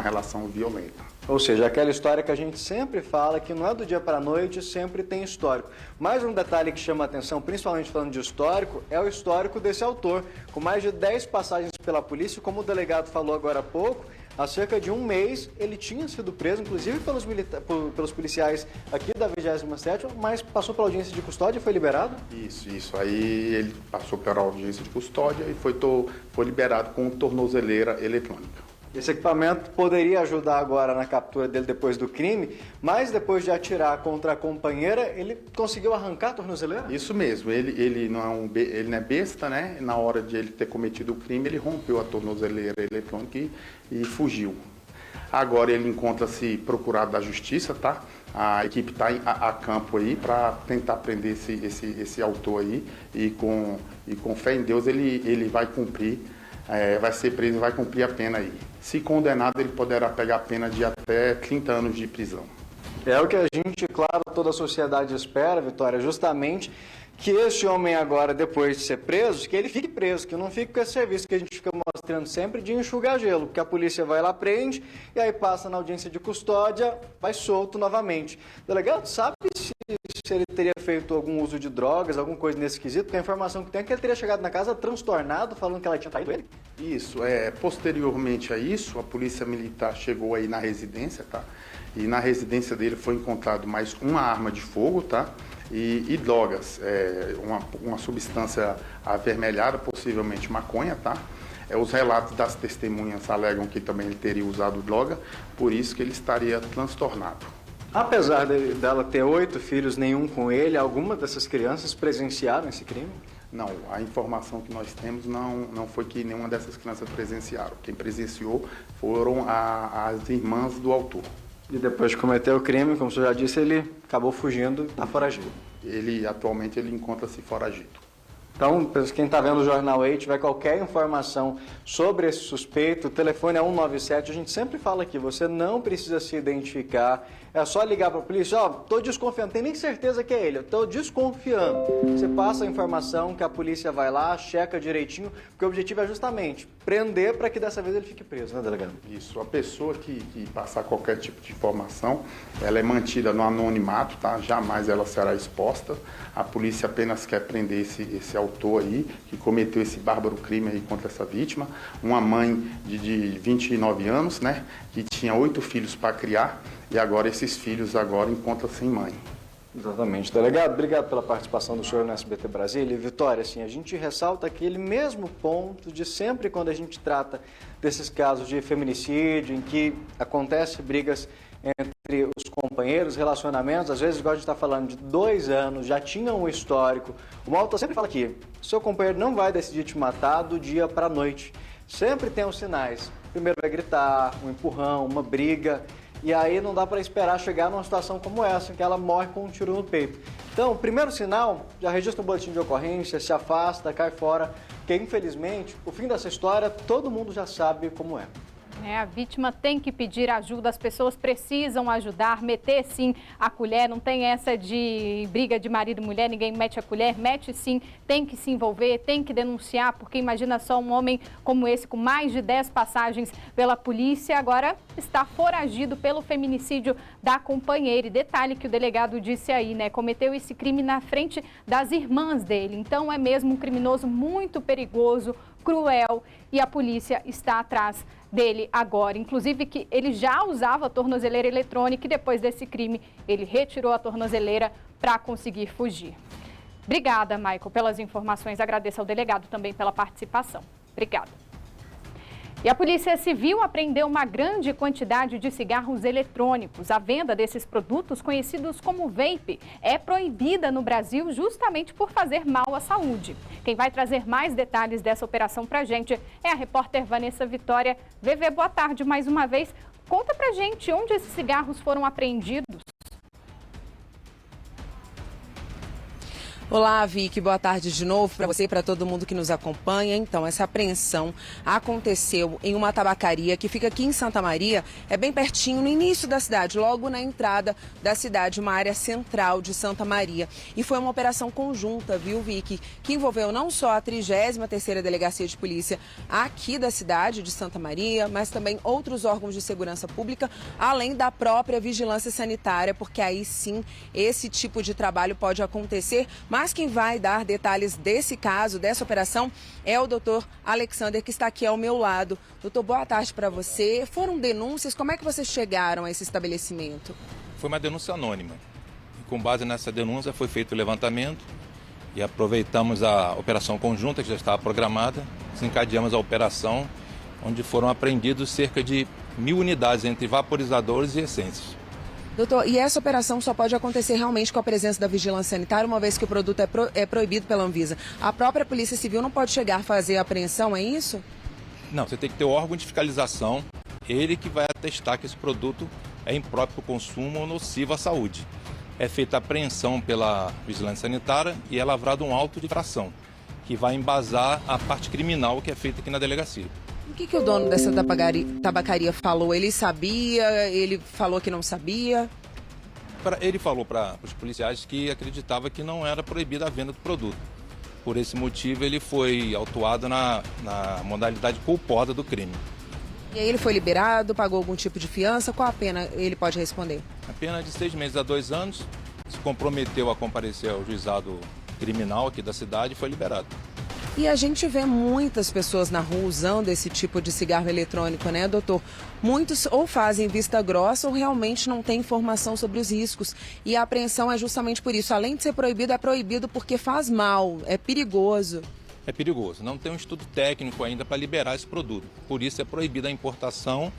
relação violenta. Ou seja, aquela história que a gente sempre fala, que não é do dia para a noite, sempre tem histórico. Mais um detalhe que chama a atenção, principalmente falando de histórico, é o histórico desse autor. Com mais de 10 passagens pela polícia, como o delegado falou agora há pouco, há cerca de 1 mês ele tinha sido preso, inclusive pelos policiais aqui da 27ª, mas passou pela audiência de custódia e foi liberado? Isso. Aí ele passou pela audiência de custódia e foi liberado com tornozeleira eletrônica. Esse equipamento poderia ajudar agora na captura dele depois do crime, mas depois de atirar contra a companheira, ele conseguiu arrancar a tornozeleira? Isso mesmo, ele não é besta, né? Na hora de ele ter cometido o crime, ele rompeu a tornozeleira eletrônica e fugiu. Agora ele encontra-se procurado da justiça, tá? A equipe está a campo aí para tentar prender esse autor aí e com fé em Deus ele vai cumprir vai ser preso e vai cumprir a pena aí. Se condenado, ele poderá pegar a pena de até 30 anos de prisão. É o que a gente, claro, toda a sociedade espera, Vitória, justamente que esse homem agora, depois de ser preso, que ele fique preso, que não fique com esse serviço que a gente fica mostrando sempre de enxugar gelo, porque a polícia vai lá, prende, e aí passa na audiência de custódia, vai solto novamente. Delegado, sabe se ele teria feito algum uso de drogas, alguma coisa nesse quesito? Porque a informação que tem é que ele teria chegado na casa transtornado, falando que ela tinha traído ele. Isso, posteriormente a isso, a polícia militar chegou aí na residência, tá? E na residência dele foi encontrado mais uma arma de fogo, tá? E drogas, uma substância avermelhada, possivelmente maconha, tá? Os relatos das testemunhas alegam que também ele teria usado droga, por isso que ele estaria transtornado. Apesar dela ter 8 filhos, nenhum com ele, alguma dessas crianças presenciaram esse crime? Não, a informação que nós temos não foi que nenhuma dessas crianças presenciaram. Quem presenciou foram as irmãs do autor. E depois de cometer o crime, como o senhor já disse, ele acabou fugindo, está foragido. Atualmente ele encontra-se foragido. Então, quem está vendo o Jornal aí, tiver qualquer informação sobre esse suspeito, o telefone é 197, a gente sempre fala aqui, você não precisa se identificar, é só ligar para a polícia, estou desconfiando, não tem nem certeza que é ele, eu estou desconfiando. Você passa a informação que a polícia vai lá, checa direitinho, porque o objetivo é justamente prender para que dessa vez ele fique preso, né, delegado? Isso, a pessoa que passar qualquer tipo de informação, ela é mantida no anonimato, tá? Jamais ela será exposta, a polícia apenas quer prender esse autor aí, que cometeu esse bárbaro crime aí contra essa vítima, uma mãe de 29 anos, né, que tinha 8 filhos para criar, e agora esses filhos encontram-se sem mãe. Exatamente. Delegado, obrigado pela participação do senhor no SBT Brasília. E Vitória, assim, a gente ressalta aquele mesmo ponto de sempre quando a gente trata desses casos de feminicídio, em que acontecem brigas entre os companheiros, relacionamentos, às vezes, igual a gente está falando, de 2 anos, já tinham um histórico. O Malta sempre fala aqui, seu companheiro não vai decidir te matar do dia para a noite. Sempre tem os sinais. Primeiro vai gritar, um empurrão, uma briga. E aí não dá para esperar chegar numa situação como essa, em que ela morre com um tiro no peito. Então, primeiro sinal, já registra um boletim de ocorrência, se afasta, cai fora, porque infelizmente, o fim dessa história, todo mundo já sabe como é. A vítima tem que pedir ajuda, as pessoas precisam ajudar, meter sim a colher, não tem essa de briga de marido e mulher, ninguém mete a colher, mete sim, tem que se envolver, tem que denunciar, porque imagina só um homem como esse, com mais de 10 passagens pela polícia, agora está foragido pelo feminicídio da companheira. E detalhe que o delegado disse aí, né, cometeu esse crime na frente das irmãs dele, então é mesmo um criminoso muito perigoso, cruel, e a polícia está atrás dele agora. Inclusive que ele já usava a tornozeleira eletrônica e depois desse crime ele retirou a tornozeleira para conseguir fugir. Obrigada, Michael, pelas informações. Agradeço ao delegado também pela participação. Obrigada. E a Polícia Civil apreendeu uma grande quantidade de cigarros eletrônicos. A venda desses produtos, conhecidos como vape, é proibida no Brasil justamente por fazer mal à saúde. Quem vai trazer mais detalhes dessa operação pra gente é a repórter Vanessa Vitória. VV, boa tarde mais uma vez. Conta pra gente onde esses cigarros foram apreendidos. Olá, Vicky, boa tarde de novo para você e para todo mundo que nos acompanha. Então, essa apreensão aconteceu em uma tabacaria que fica aqui em Santa Maria, é bem pertinho, no início da cidade, logo na entrada da cidade, uma área central de Santa Maria. E foi uma operação conjunta, viu, Vicky, que envolveu não só a 33ª Delegacia de Polícia aqui da cidade de Santa Maria, mas também outros órgãos de segurança pública, além da própria vigilância sanitária, porque aí sim esse tipo de trabalho pode acontecer. Mas quem vai dar detalhes desse caso, dessa operação, é o doutor Alexander, que está aqui ao meu lado. Doutor, boa tarde para você. Foram denúncias? Como é que vocês chegaram a esse estabelecimento? Foi uma denúncia anônima. E com base nessa denúncia foi feito o levantamento e aproveitamos a operação conjunta, que já estava programada, desencadeamos a operação, onde foram apreendidos cerca de 1.000 unidades entre vaporizadores e essências. Doutor, e essa operação só pode acontecer realmente com a presença da vigilância sanitária, uma vez que o produto é proibido pela Anvisa. A própria Polícia Civil não pode chegar a fazer a apreensão, é isso? Não, você tem que ter o órgão de fiscalização, ele que vai atestar que esse produto é impróprio para o consumo ou nocivo à saúde. É feita a apreensão pela vigilância sanitária e é lavrado um auto de infração, que vai embasar a parte criminal que é feita aqui na delegacia. O que o dono dessa tabacaria falou? Ele sabia? Ele falou que não sabia? Ele falou para os policiais que acreditava que não era proibida a venda do produto. Por esse motivo, ele foi autuado na modalidade culposa do crime. E aí ele foi liberado, pagou algum tipo de fiança? Qual a pena ele pode responder? A pena de 6 meses a 2 anos, se comprometeu a comparecer ao juizado criminal aqui da cidade e foi liberado. E a gente vê muitas pessoas na rua usando esse tipo de cigarro eletrônico, né, doutor? Muitos ou fazem vista grossa ou realmente não têm informação sobre os riscos. E a apreensão é justamente por isso. Além de ser proibido, é proibido porque faz mal, é perigoso. É perigoso. Não tem um estudo técnico ainda para liberar esse produto. Por isso é proibida a importação,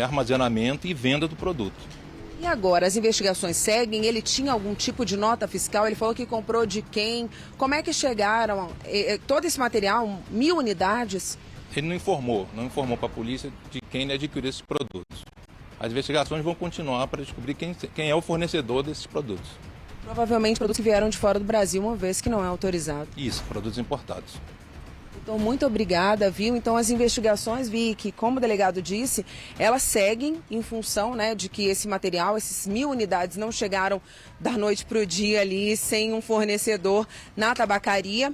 armazenamento e venda do produto. E agora, as investigações seguem? Ele tinha algum tipo de nota fiscal? Ele falou que comprou de quem? Como é que chegaram todo esse material, 1.000 unidades? Ele não informou para a polícia de quem ele adquiriu esses produtos. As investigações vão continuar para descobrir quem é o fornecedor desses produtos. Provavelmente produtos que vieram de fora do Brasil, uma vez que não é autorizado. Isso, produtos importados. Então, muito obrigada, viu? Então, as investigações, Vicky, como o delegado disse, elas seguem em função, né, de que esse material, esses 1.000 unidades não chegaram da noite para o dia ali sem um fornecedor na tabacaria.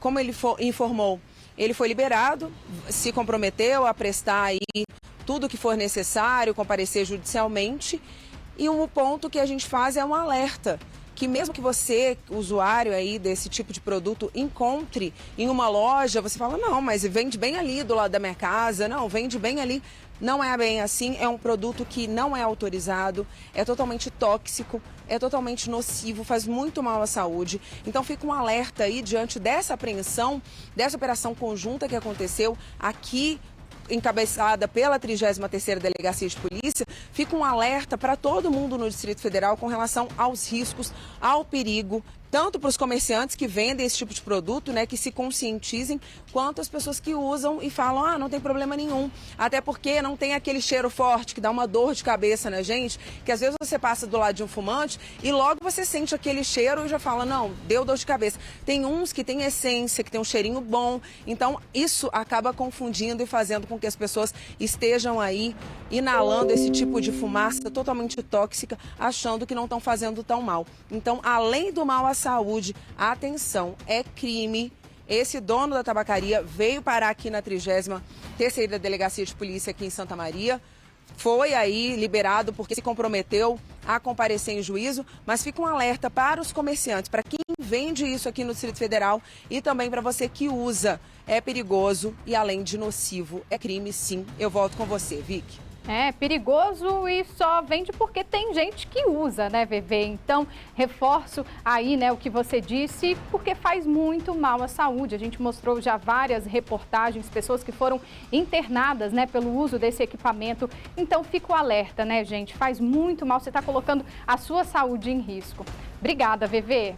Como ele informou, ele foi liberado, se comprometeu a prestar aí tudo o que for necessário, comparecer judicialmente. E um ponto que a gente faz é um alerta, que mesmo que você, usuário aí desse tipo de produto, encontre em uma loja, você fala, não, mas vende bem ali do lado da minha casa, não, vende bem ali. Não é bem assim, é um produto que não é autorizado, é totalmente tóxico, é totalmente nocivo, faz muito mal à saúde. Então fica um alerta aí diante dessa apreensão, dessa operação conjunta que aconteceu aqui, encabeçada pela 33ª Delegacia de Polícia, fica um alerta para todo mundo no Distrito Federal com relação aos riscos, ao perigo, tanto para os comerciantes que vendem esse tipo de produto, né, que se conscientizem, quanto as pessoas que usam e falam, não tem problema nenhum. Até porque não tem aquele cheiro forte que dá uma dor de cabeça na gente, que às vezes você passa do lado de um fumante e logo você sente aquele cheiro e já fala, não, deu dor de cabeça. Tem uns que tem essência, que tem um cheirinho bom, então isso acaba confundindo e fazendo com que as pessoas estejam aí inalando esse tipo de fumaça totalmente tóxica, achando que não estão fazendo tão mal. Então, além do mal à saúde, atenção, é crime. Esse dono da tabacaria veio parar aqui na 33ª Delegacia de Polícia aqui em Santa Maria, foi aí liberado porque se comprometeu a comparecer em juízo, mas fica um alerta para os comerciantes, para quem vende isso aqui no Distrito Federal e também para você que usa. É perigoso e além de nocivo, é crime sim. Eu volto com você, Vicky. É perigoso e só vende porque tem gente que usa, né, VV? Então, reforço aí, né, o que você disse, porque faz muito mal à saúde. A gente mostrou já várias reportagens, pessoas que foram internadas, né, pelo uso desse equipamento. Então, fica o alerta, né, gente? Faz muito mal, você está colocando a sua saúde em risco. Obrigada, VV.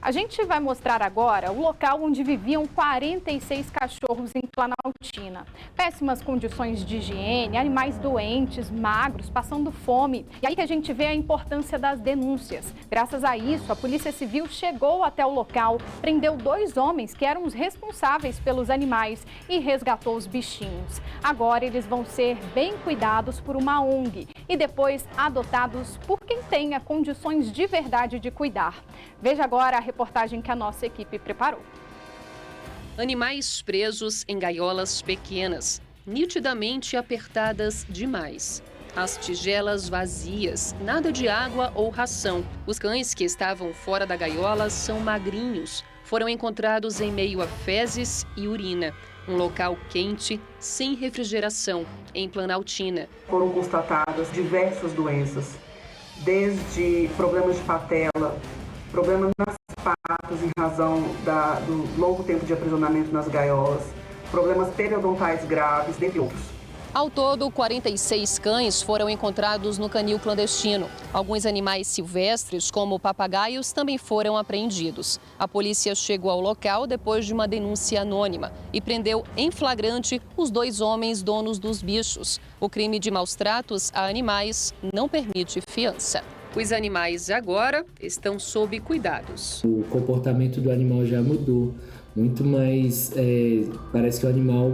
A gente vai mostrar agora o local onde viviam 46 cachorros em Planaltina. Péssimas condições de higiene, animais doentes, magros, passando fome. E aí que a gente vê a importância das denúncias. Graças a isso, a Polícia Civil chegou até o local, prendeu 2 homens que eram os responsáveis pelos animais e resgatou os bichinhos. Agora eles vão ser bem cuidados por uma ONG e depois adotados por quem tenha condições de verdade de cuidar. Veja agora a reportagem que a nossa equipe preparou. Animais presos em gaiolas pequenas, nitidamente apertadas demais. As tigelas vazias, nada de água ou ração. Os cães que estavam fora da gaiola são magrinhos. Foram encontrados em meio a fezes e urina. Um local quente, sem refrigeração, em Planaltina. Foram constatadas diversas doenças, desde problemas de patela, problemas nas patas em razão do longo tempo de aprisionamento nas gaiolas, problemas periodontais graves, dentre outros. Ao todo, 46 cães foram encontrados no canil clandestino. Alguns animais silvestres, como papagaios, também foram apreendidos. A polícia chegou ao local depois de uma denúncia anônima e prendeu em flagrante os 2 homens donos dos bichos. O crime de maus tratos a animais não permite fiança. Os animais agora estão sob cuidados. O comportamento do animal já mudou, muito mais, parece que o animal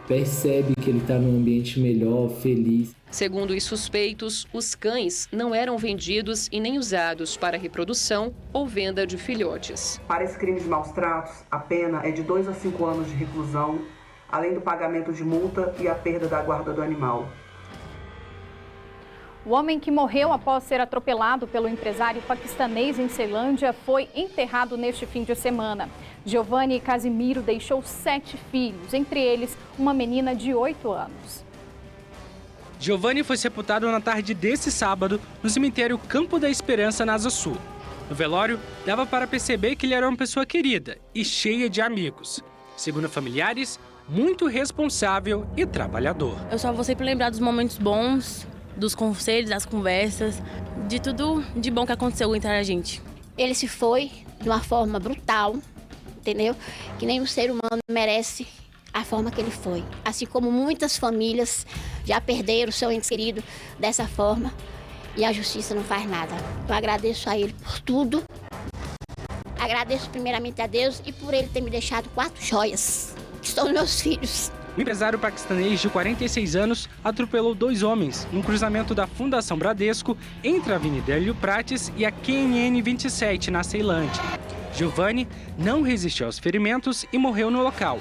percebe que ele está num ambiente melhor, feliz. Segundo os suspeitos, os cães não eram vendidos e nem usados para reprodução ou venda de filhotes. Para esse crime de maus tratos, a pena é de 2 a 5 anos de reclusão, além do pagamento de multa e a perda da guarda do animal. O homem que morreu após ser atropelado pelo empresário paquistanês em Ceilândia foi enterrado neste fim de semana. Giovanni Casimiro deixou 7 filhos, entre eles uma menina de 8 anos. Giovanni foi sepultado na tarde desse sábado no cemitério Campo da Esperança, na Asa Sul. No velório, dava para perceber que ele era uma pessoa querida e cheia de amigos. Segundo familiares, muito responsável e trabalhador. Eu só vou sempre lembrar dos momentos bons, dos conselhos, das conversas, de tudo de bom que aconteceu entre a gente. Ele se foi de uma forma brutal, entendeu? Que nem o ser humano merece a forma que ele foi. Assim como muitas famílias já perderam o seu ente querido dessa forma e a justiça não faz nada. Eu agradeço a ele por tudo. Agradeço primeiramente a Deus e por ele ter me deixado 4 joias, que são meus filhos. O empresário paquistanês de 46 anos atropelou 2 homens no cruzamento da Fundação Bradesco entre a Avenida Hélio Prates e a QNN 27, na Ceilândia. Giovanni não resistiu aos ferimentos e morreu no local.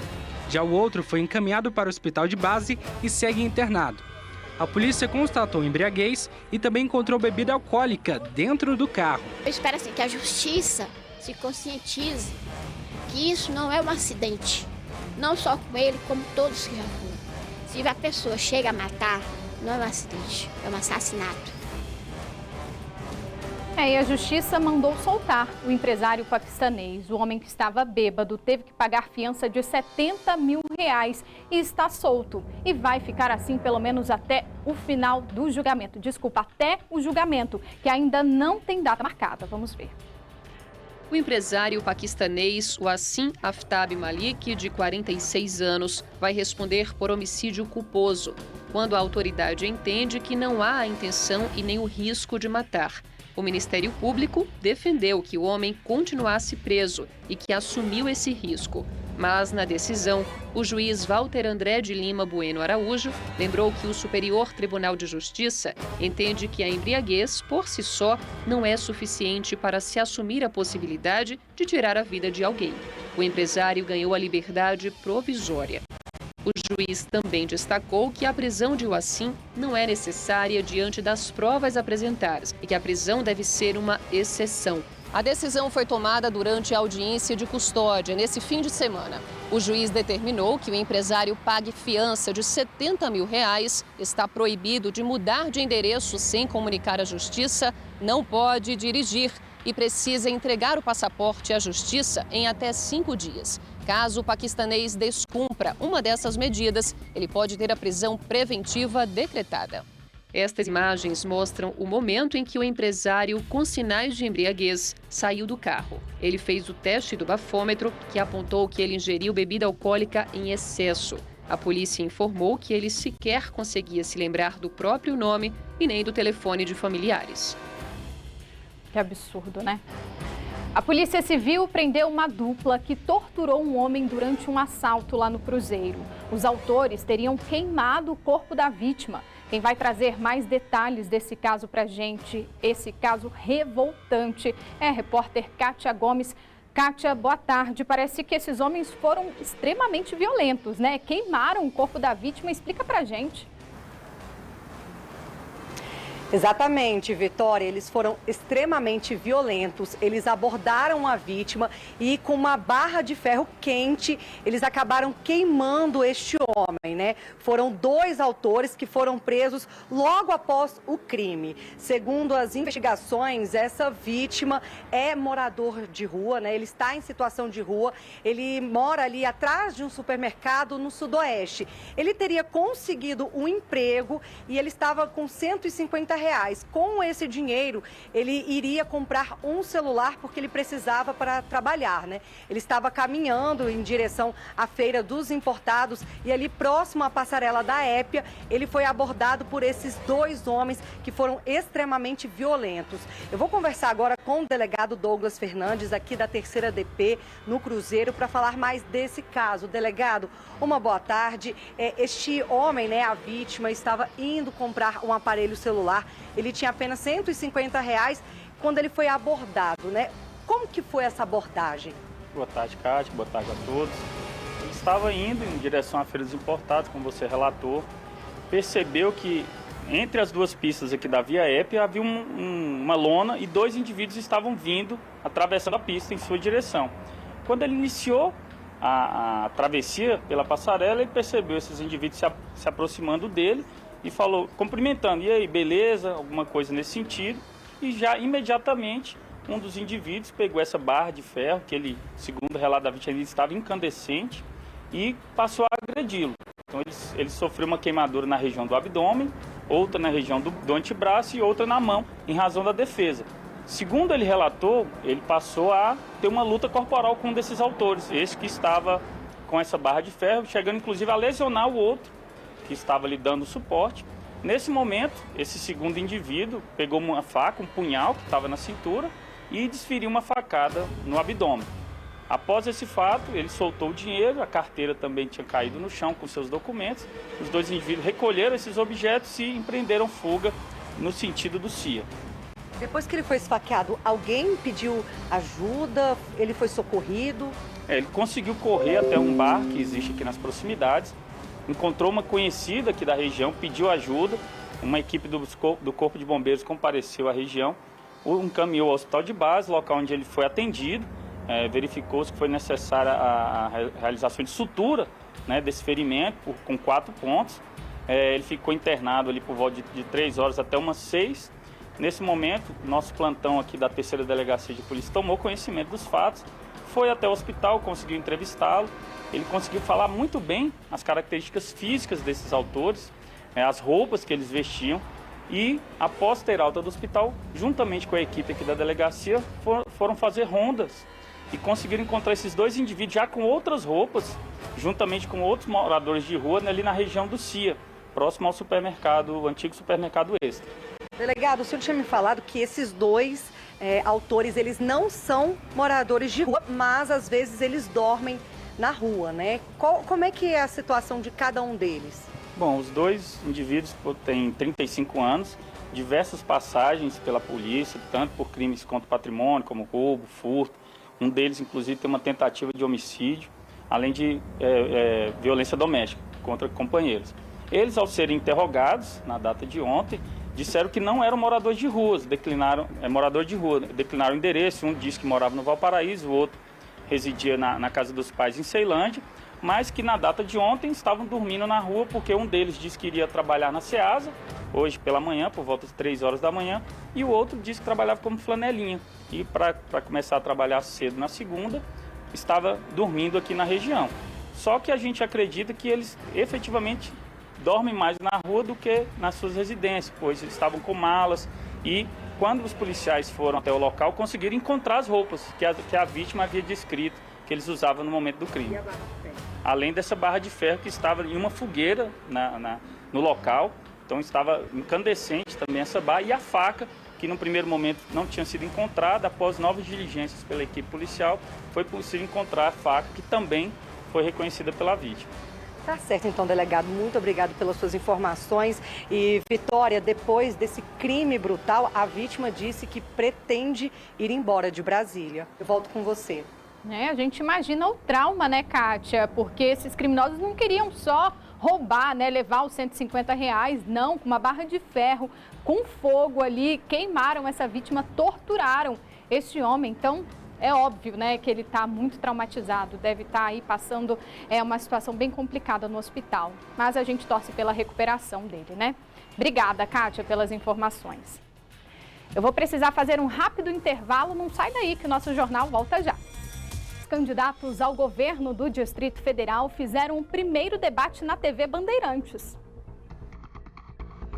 Já o outro foi encaminhado para o hospital de base e segue internado. A polícia constatou embriaguez e também encontrou bebida alcoólica dentro do carro. Eu espero assim, que a justiça se conscientize que isso não é um acidente. Não só com ele, como todos que já foram. Se a pessoa chega a matar, não é um acidente, é um assassinato. E a justiça mandou soltar o empresário paquistanês. O homem que estava bêbado teve que pagar fiança de R$70 mil e está solto. E vai ficar assim pelo menos até o final do julgamento. Desculpa, até o julgamento, que ainda não tem data marcada. Vamos ver. O empresário paquistanês Wassim Aftab Malik, de 46 anos, vai responder por homicídio culposo, quando a autoridade entende que não há a intenção e nem o risco de matar. O Ministério Público defendeu que o homem continuasse preso e que assumiu esse risco. Mas, na decisão, o juiz Walter André de Lima Bueno Araújo lembrou que o Superior Tribunal de Justiça entende que a embriaguez, por si só, não é suficiente para se assumir a possibilidade de tirar a vida de alguém. O empresário ganhou a liberdade provisória. O juiz também destacou que a prisão de Wassim não é necessária diante das provas apresentadas e que a prisão deve ser uma exceção. A decisão foi tomada durante a audiência de custódia nesse fim de semana. O juiz determinou que o empresário pague fiança de R$70 mil, está proibido de mudar de endereço sem comunicar à justiça, não pode dirigir e precisa entregar o passaporte à justiça em até 5 dias. Caso o paquistanês descumpra uma dessas medidas, ele pode ter a prisão preventiva decretada. Estas imagens mostram o momento em que o empresário, com sinais de embriaguez, saiu do carro. Ele fez o teste do bafômetro, que apontou que ele ingeriu bebida alcoólica em excesso. A polícia informou que ele sequer conseguia se lembrar do próprio nome e nem do telefone de familiares. Que absurdo, né? A Polícia Civil prendeu uma dupla que torturou um homem durante um assalto lá no Cruzeiro. Os autores teriam queimado o corpo da vítima. Quem vai trazer mais detalhes desse caso pra gente, esse caso revoltante, é a repórter Kátia Gomes. Kátia, boa tarde. Parece que esses homens foram extremamente violentos, né? Queimaram o corpo da vítima. Explica pra gente. Exatamente, Vitória. Eles foram extremamente violentos. Eles abordaram a vítima e com uma barra de ferro quente, eles acabaram queimando este homem, né? Foram 2 autores que foram presos logo após o crime. Segundo as investigações, essa vítima é morador de rua, né? Ele está em situação de rua. Ele mora ali atrás de um supermercado no Sudoeste. Ele teria conseguido um emprego e ele estava com R$150 R$50. Com esse dinheiro, ele iria comprar um celular porque ele precisava para trabalhar, né? Ele estava caminhando em direção à Feira dos Importados e ali próximo à passarela da Épia, ele foi abordado por esses dois homens que foram extremamente violentos. Eu vou conversar agora com o delegado Douglas Fernandes, aqui da 3ª DP, no Cruzeiro, para falar mais desse caso. Delegado, uma boa tarde. Este homem, né, a vítima, estava indo comprar um aparelho celular. Ele tinha apenas R$150 quando ele foi abordado, né? Como que foi essa abordagem? Boa tarde, Cátia. Boa tarde a todos. Ele estava indo em direção à Feira dos Importados, como você relatou. Percebeu que entre as duas pistas aqui da Via Épia havia uma lona e dois indivíduos estavam vindo, atravessando a pista em sua direção. Quando ele iniciou a travessia pela passarela, ele percebeu esses indivíduos se aproximando dele e falou, cumprimentando, e aí, beleza, alguma coisa nesse sentido. E já imediatamente um dos indivíduos pegou essa barra de ferro, que ele, segundo o relato da vítima, ele estava incandescente e passou a agredi-lo. Então ele sofreu uma queimadura na região do abdômen, outra na região do antebraço e outra na mão, em razão da defesa. Segundo ele relatou, ele passou a ter uma luta corporal com um desses autores, esse que estava com essa barra de ferro, chegando inclusive a lesionar o outro, que estava lhe dando suporte. Nesse momento, esse segundo indivíduo pegou uma faca, um punhal que estava na cintura e desferiu uma facada no abdômen. Após esse fato, ele soltou o dinheiro, a carteira também tinha caído no chão com seus documentos. Os dois indivíduos recolheram esses objetos e empreenderam fuga no sentido do CIA. Depois que ele foi esfaqueado, alguém pediu ajuda? Ele foi socorrido? Ele conseguiu correr até um bar que existe aqui nas proximidades. Encontrou uma conhecida aqui da região, pediu ajuda. Uma equipe do Corpo de Bombeiros compareceu à região. O encaminhou ao hospital de base, local onde ele foi atendido. Verificou-se que foi necessária a realização de sutura, né, desse ferimento com 4 pontos. Ele ficou internado ali por volta de 3 horas até umas 6. Nesse momento, nosso plantão aqui da 3ª Delegacia de Polícia tomou conhecimento dos fatos, foi até o hospital, conseguiu entrevistá-lo. Ele conseguiu falar muito bem as características físicas desses autores, as roupas que eles vestiam. E, após ter alta do hospital, juntamente com a equipe aqui da delegacia, foram fazer rondas e conseguiram encontrar esses dois indivíduos já com outras roupas, juntamente com outros moradores de rua, ali na região do CIA, próximo ao supermercado, o antigo supermercado Extra. Delegado, o senhor tinha me falado que esses dois autores, eles não são moradores de rua, mas às vezes eles dormem na rua, né? Como é que é a situação de cada um deles? Bom, os dois indivíduos têm 35 anos, diversas passagens pela polícia, tanto por crimes contra o patrimônio, como roubo, furto. Um deles, inclusive, tem uma tentativa de homicídio, além de violência doméstica contra companheiros. Eles, ao serem interrogados, na data de ontem, disseram que não eram moradores de ruas, declinaram o endereço. Um disse que morava no Valparaíso, o outro residia na casa dos pais em Ceilândia, mas que na data de ontem estavam dormindo na rua porque um deles disse que iria trabalhar na Ceasa, hoje pela manhã, por volta de 3 horas da manhã, e o outro disse que trabalhava como flanelinha. E para começar a trabalhar cedo na segunda, estava dormindo aqui na região. Só que a gente acredita que eles efetivamente dormem mais na rua do que nas suas residências, pois eles estavam com malas e quando os policiais foram até o local, conseguiram encontrar as roupas que a vítima havia descrito que eles usavam no momento do crime. Além dessa barra de ferro que estava em uma fogueira no local, então estava incandescente também essa barra, e a faca, que no primeiro momento não tinha sido encontrada, após novas diligências pela equipe policial, foi possível encontrar a faca, que também foi reconhecida pela vítima. Tá certo, então, delegado. Muito obrigado pelas suas informações. E, Vitória, depois desse crime brutal, a vítima disse que pretende ir embora de Brasília. Eu volto com você. A gente imagina o trauma, né, Kátia? Porque esses criminosos não queriam só roubar, né, levar os R$150, não, com uma barra de ferro, com fogo ali, queimaram essa vítima, torturaram esse homem. Então, é óbvio, né, que ele está muito traumatizado, deve estar aí passando uma situação bem complicada no hospital. Mas a gente torce pela recuperação dele, né? Obrigada, Kátia, pelas informações. Eu vou precisar fazer um rápido intervalo, não sai daí que o nosso jornal volta já. Os candidatos ao governo do Distrito Federal fizeram o primeiro debate na TV Bandeirantes.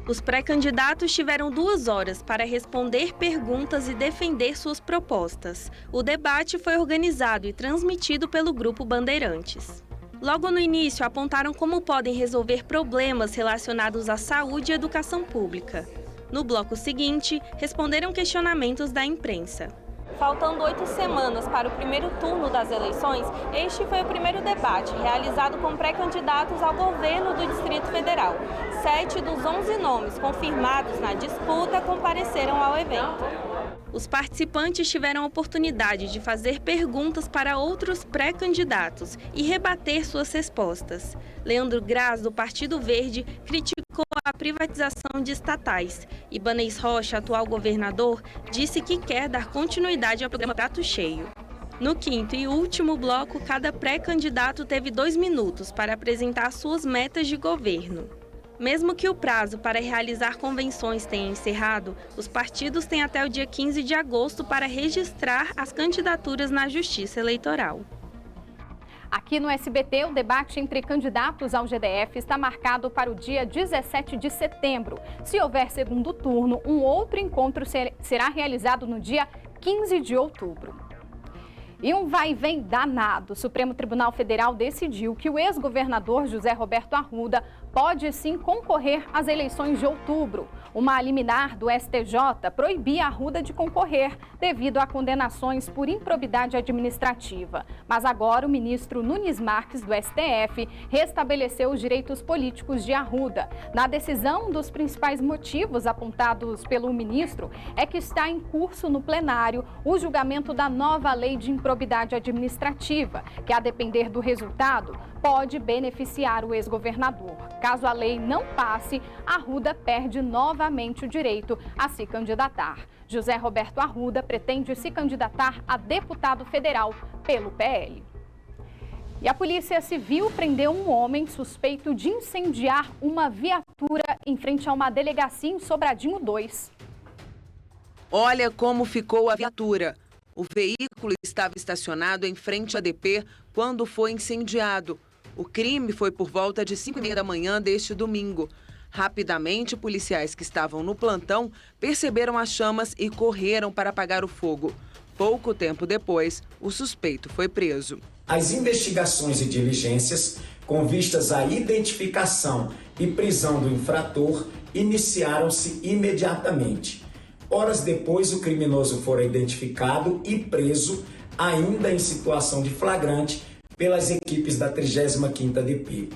Os pré-candidatos tiveram 2 horas para responder perguntas e defender suas propostas. O debate foi organizado e transmitido pelo Grupo Bandeirantes. Logo no início, apontaram como podem resolver problemas relacionados à saúde e educação pública. No bloco seguinte, responderam questionamentos da imprensa. Faltando 8 semanas para o primeiro turno das eleições, este foi o primeiro debate realizado com pré-candidatos ao governo do Distrito Federal. 7 dos 11 nomes confirmados na disputa compareceram ao evento. Os participantes tiveram a oportunidade de fazer perguntas para outros pré-candidatos e rebater suas respostas. Leandro Graz, do Partido Verde, criticou a privatização de estatais. Ibanez Rocha, atual governador, disse que quer dar continuidade ao programa Prato Cheio. No quinto e último bloco, cada pré-candidato teve 2 minutos para apresentar suas metas de governo. Mesmo que o prazo para realizar convenções tenha encerrado, os partidos têm até o dia 15 de agosto para registrar as candidaturas na Justiça Eleitoral. Aqui no SBT, o debate entre candidatos ao GDF está marcado para o dia 17 de setembro. Se houver segundo turno, um outro encontro será realizado no dia 15 de outubro. E um vai e vem danado. O Supremo Tribunal Federal decidiu que o ex-governador José Roberto Arruda pode sim concorrer às eleições de outubro. Uma liminar do STJ proibia Arruda de concorrer devido a condenações por improbidade administrativa. Mas agora o ministro Nunes Marques, do STF, restabeleceu os direitos políticos de Arruda. Na decisão, um dos principais motivos apontados pelo ministro é que está em curso no plenário o julgamento da nova lei de improbidade administrativa, que, a depender do resultado, pode beneficiar o ex-governador. Caso a lei não passe, Arruda perde novamente o direito a se candidatar. José Roberto Arruda pretende se candidatar a deputado federal pelo PL. E a Polícia Civil prendeu um homem suspeito de incendiar uma viatura em frente a uma delegacia em Sobradinho 2. Olha como ficou a viatura. O veículo estava estacionado em frente à DP quando foi incendiado. O crime foi por volta de 5h30 da manhã deste domingo. Rapidamente, policiais que estavam no plantão perceberam as chamas e correram para apagar o fogo. Pouco tempo depois, o suspeito foi preso. As investigações e diligências com vistas à identificação e prisão do infrator iniciaram-se imediatamente. Horas depois, o criminoso fora identificado e preso, ainda em situação de flagrante, pelas equipes da 35ª DP.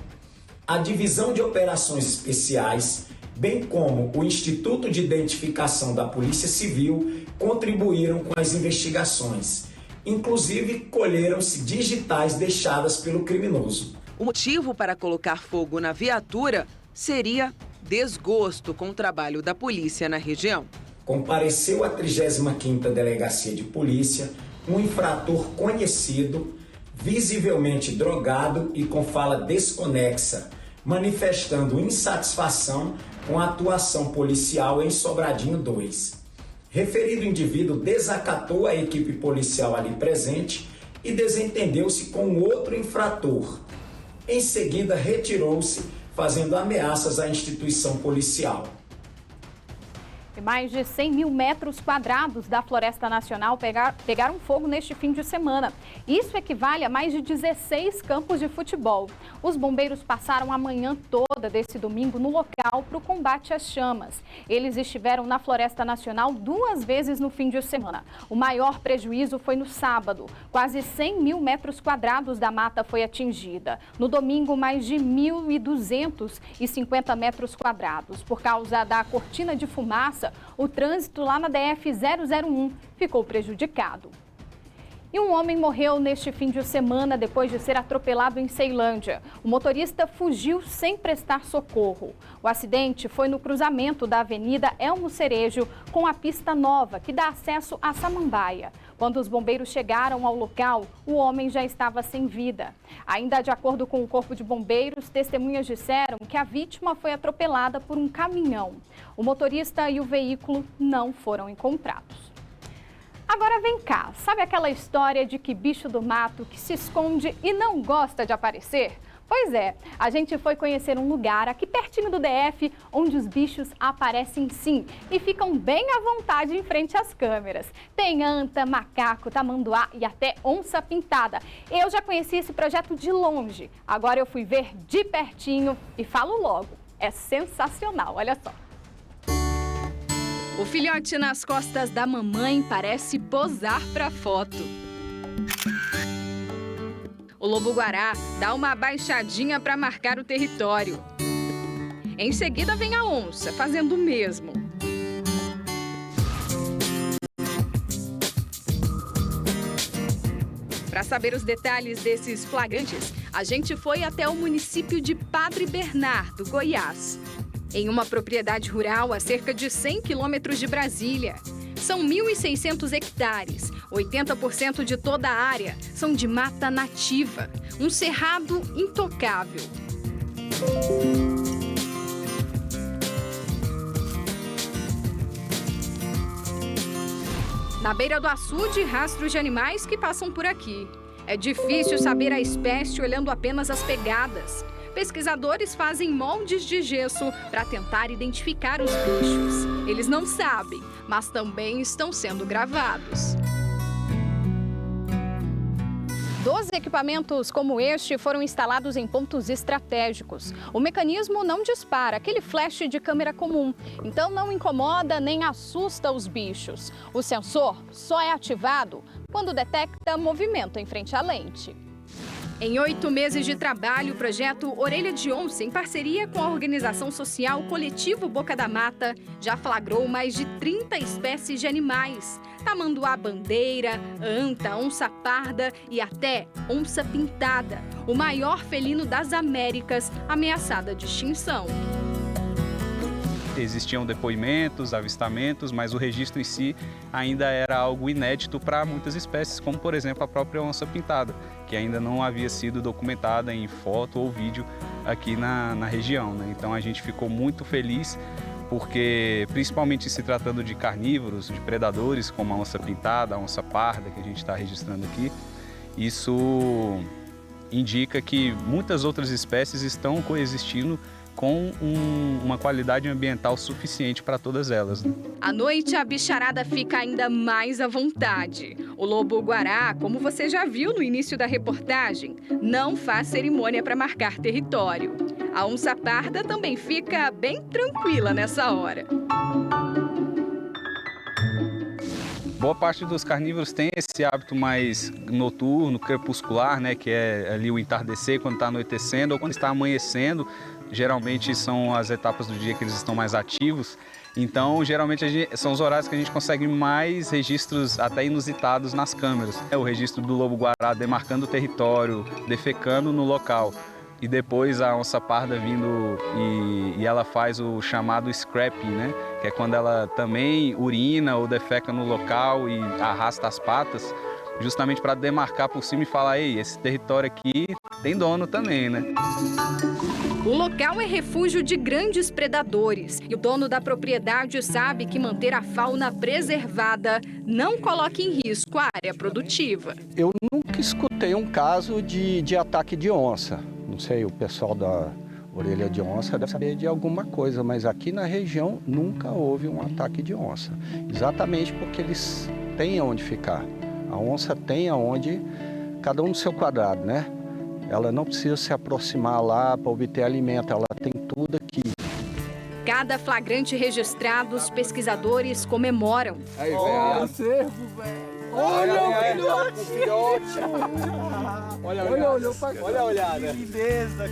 A Divisão de Operações Especiais, bem como o Instituto de Identificação da Polícia Civil, contribuíram com as investigações. Inclusive, colheram-se digitais deixadas pelo criminoso. O motivo para colocar fogo na viatura seria desgosto com o trabalho da polícia na região. Compareceu à 35ª Delegacia de Polícia um infrator conhecido, visivelmente drogado e com fala desconexa, manifestando insatisfação com a atuação policial em Sobradinho 2. Referido indivíduo desacatou a equipe policial ali presente e desentendeu-se com outro infrator. Em seguida, retirou-se, fazendo ameaças à instituição policial. E mais de 100 mil metros quadrados da Floresta Nacional pegaram fogo neste fim de semana. Isso equivale a mais de 16 campos de futebol. Os bombeiros passaram a manhã toda desse domingo no local para o combate às chamas. Eles estiveram na Floresta Nacional 2 vezes no fim de semana. O maior prejuízo foi no sábado. Quase 100 mil metros quadrados da mata foi atingida. No domingo, mais de 1.250 metros quadrados. Por causa da cortina de fumaça, o trânsito lá na DF-001 ficou prejudicado. E um homem morreu neste fim de semana depois de ser atropelado em Ceilândia. O motorista fugiu sem prestar socorro. O acidente foi no cruzamento da Avenida Elmo Cerejo com a pista nova, que dá acesso a Samambaia. Quando os bombeiros chegaram ao local, o homem já estava sem vida. Ainda de acordo com o Corpo de Bombeiros, testemunhas disseram que a vítima foi atropelada por um caminhão. O motorista e o veículo não foram encontrados. Agora vem cá, sabe aquela história de que bicho do mato que se esconde e não gosta de aparecer? Pois é, a gente foi conhecer um lugar aqui pertinho do DF, onde os bichos aparecem sim e ficam bem à vontade em frente às câmeras. Tem anta, macaco, tamanduá e até onça pintada. Eu já conheci esse projeto de longe, agora eu fui ver de pertinho e falo logo, é sensacional, olha só. O filhote nas costas da mamãe parece posar para foto. O lobo-guará dá uma abaixadinha para marcar o território. Em seguida vem a onça, fazendo o mesmo. Para saber os detalhes desses flagrantes, a gente foi até o município de Padre Bernardo, Goiás. Em uma propriedade rural a cerca de 100 quilômetros de Brasília. São 1.600 hectares, 80% de toda a área são de mata nativa, um cerrado intocável. Na beira do açude, rastros de animais que passam por aqui. É difícil saber a espécie olhando apenas as pegadas. Pesquisadores fazem moldes de gesso para tentar identificar os bichos. Eles não sabem, mas também estão sendo gravados. 12 equipamentos como este foram instalados em pontos estratégicos. O mecanismo não dispara aquele flash de câmera comum, então não incomoda nem assusta os bichos. O sensor só é ativado quando detecta movimento em frente à lente. Em 8 meses de trabalho, o projeto Orelha de Onça, em parceria com a organização social Coletivo Boca da Mata, já flagrou mais de 30 espécies de animais. Tamanduá-bandeira, anta, onça parda e até onça pintada, o maior felino das Américas, ameaçada de extinção. Existiam depoimentos, avistamentos, mas o registro em si ainda era algo inédito para muitas espécies, como por exemplo a própria onça pintada, que ainda não havia sido documentada em foto ou vídeo aqui na região, né? Então a gente ficou muito feliz porque, principalmente se tratando de carnívoros, de predadores como a onça pintada, a onça parda que a gente está registrando aqui, isso indica que muitas outras espécies estão coexistindo com uma qualidade ambiental suficiente para todas elas, né? À noite, a bicharada fica ainda mais à vontade. O lobo-guará, como você já viu no início da reportagem, não faz cerimônia para marcar território. A onça parda também fica bem tranquila nessa hora. Boa parte dos carnívoros tem esse hábito mais noturno, crepuscular, né, que é ali o entardecer, quando está anoitecendo ou quando está amanhecendo. Geralmente são as etapas do dia que eles estão mais ativos. Então, geralmente são os horários que a gente consegue mais registros até inusitados nas câmeras. É o registro do lobo-guará demarcando o território, defecando no local. E depois a onça parda vindo e ela faz o chamado scrapping, né? Que é quando ela também urina ou defeca no local e arrasta as patas, justamente para demarcar por cima e falar, ei, esse território aqui tem dono também, né? O local é refúgio de grandes predadores e o dono da propriedade sabe que manter a fauna preservada não coloca em risco a área produtiva. Eu nunca escutei um caso de ataque de onça. Não sei, o pessoal da orelha de onça deve saber de alguma coisa, mas aqui na região nunca houve um ataque de onça. Exatamente porque eles têm onde ficar. A onça tem aonde, cada um no seu quadrado, né? Ela não precisa se aproximar lá para obter alimento, ela tem tudo aqui. Cada flagrante registrado, os pesquisadores comemoram. Aí, Olha o cervo, velho. Olha o filhote. Olha a olhada. Que lindeza.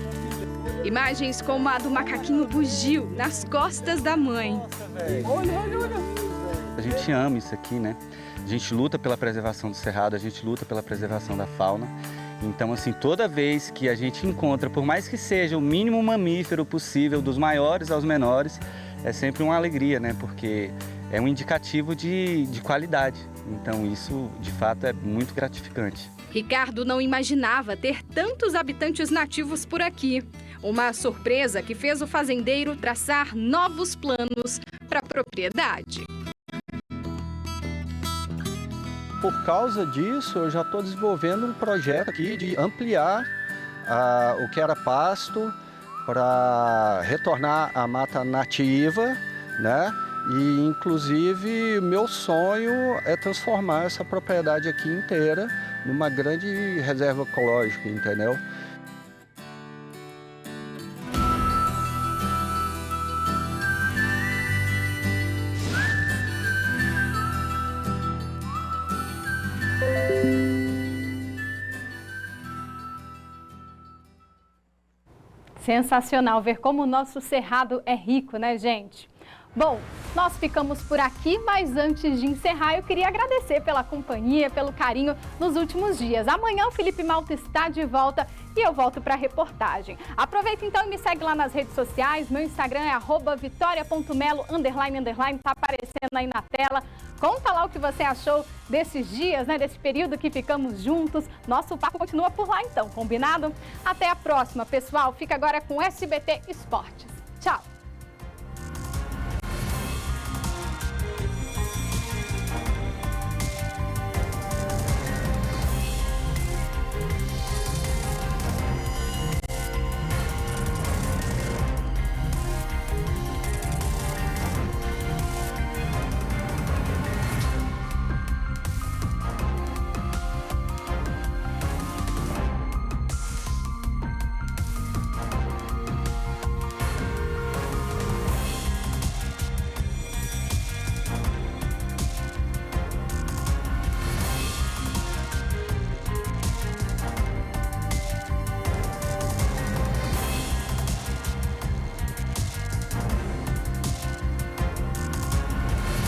Imagens como a do macaquinho bugio nas costas da mãe. Olha. A gente ama isso aqui, né? A gente luta pela preservação do cerrado, a gente luta pela preservação da fauna. Então, assim, toda vez que a gente encontra, por mais que seja o mínimo mamífero possível, dos maiores aos menores, é sempre uma alegria, né? Porque é um indicativo de qualidade. Então, isso, de fato, é muito gratificante. Ricardo não imaginava ter tantos habitantes nativos por aqui. Uma surpresa que fez o fazendeiro traçar novos planos para a propriedade. Por causa disso, eu já estou desenvolvendo um projeto aqui de ampliar o que era pasto para retornar à mata nativa, né? E, inclusive, meu sonho é transformar essa propriedade aqui inteira numa grande reserva ecológica, entendeu? Sensacional ver como o nosso cerrado é rico, né, gente? Bom, nós ficamos por aqui, mas antes de encerrar, eu queria agradecer pela companhia, pelo carinho nos últimos dias. Amanhã o Felipe Malta está de volta e eu volto para a reportagem. Aproveita então e me segue lá nas redes sociais. Meu Instagram é @vitoria.melo__, tá aparecendo aí na tela. Conta lá o que você achou desses dias, né, desse período que ficamos juntos. Nosso papo continua por lá então, combinado? Até a próxima, pessoal. Fica agora com SBT Esportes. Tchau!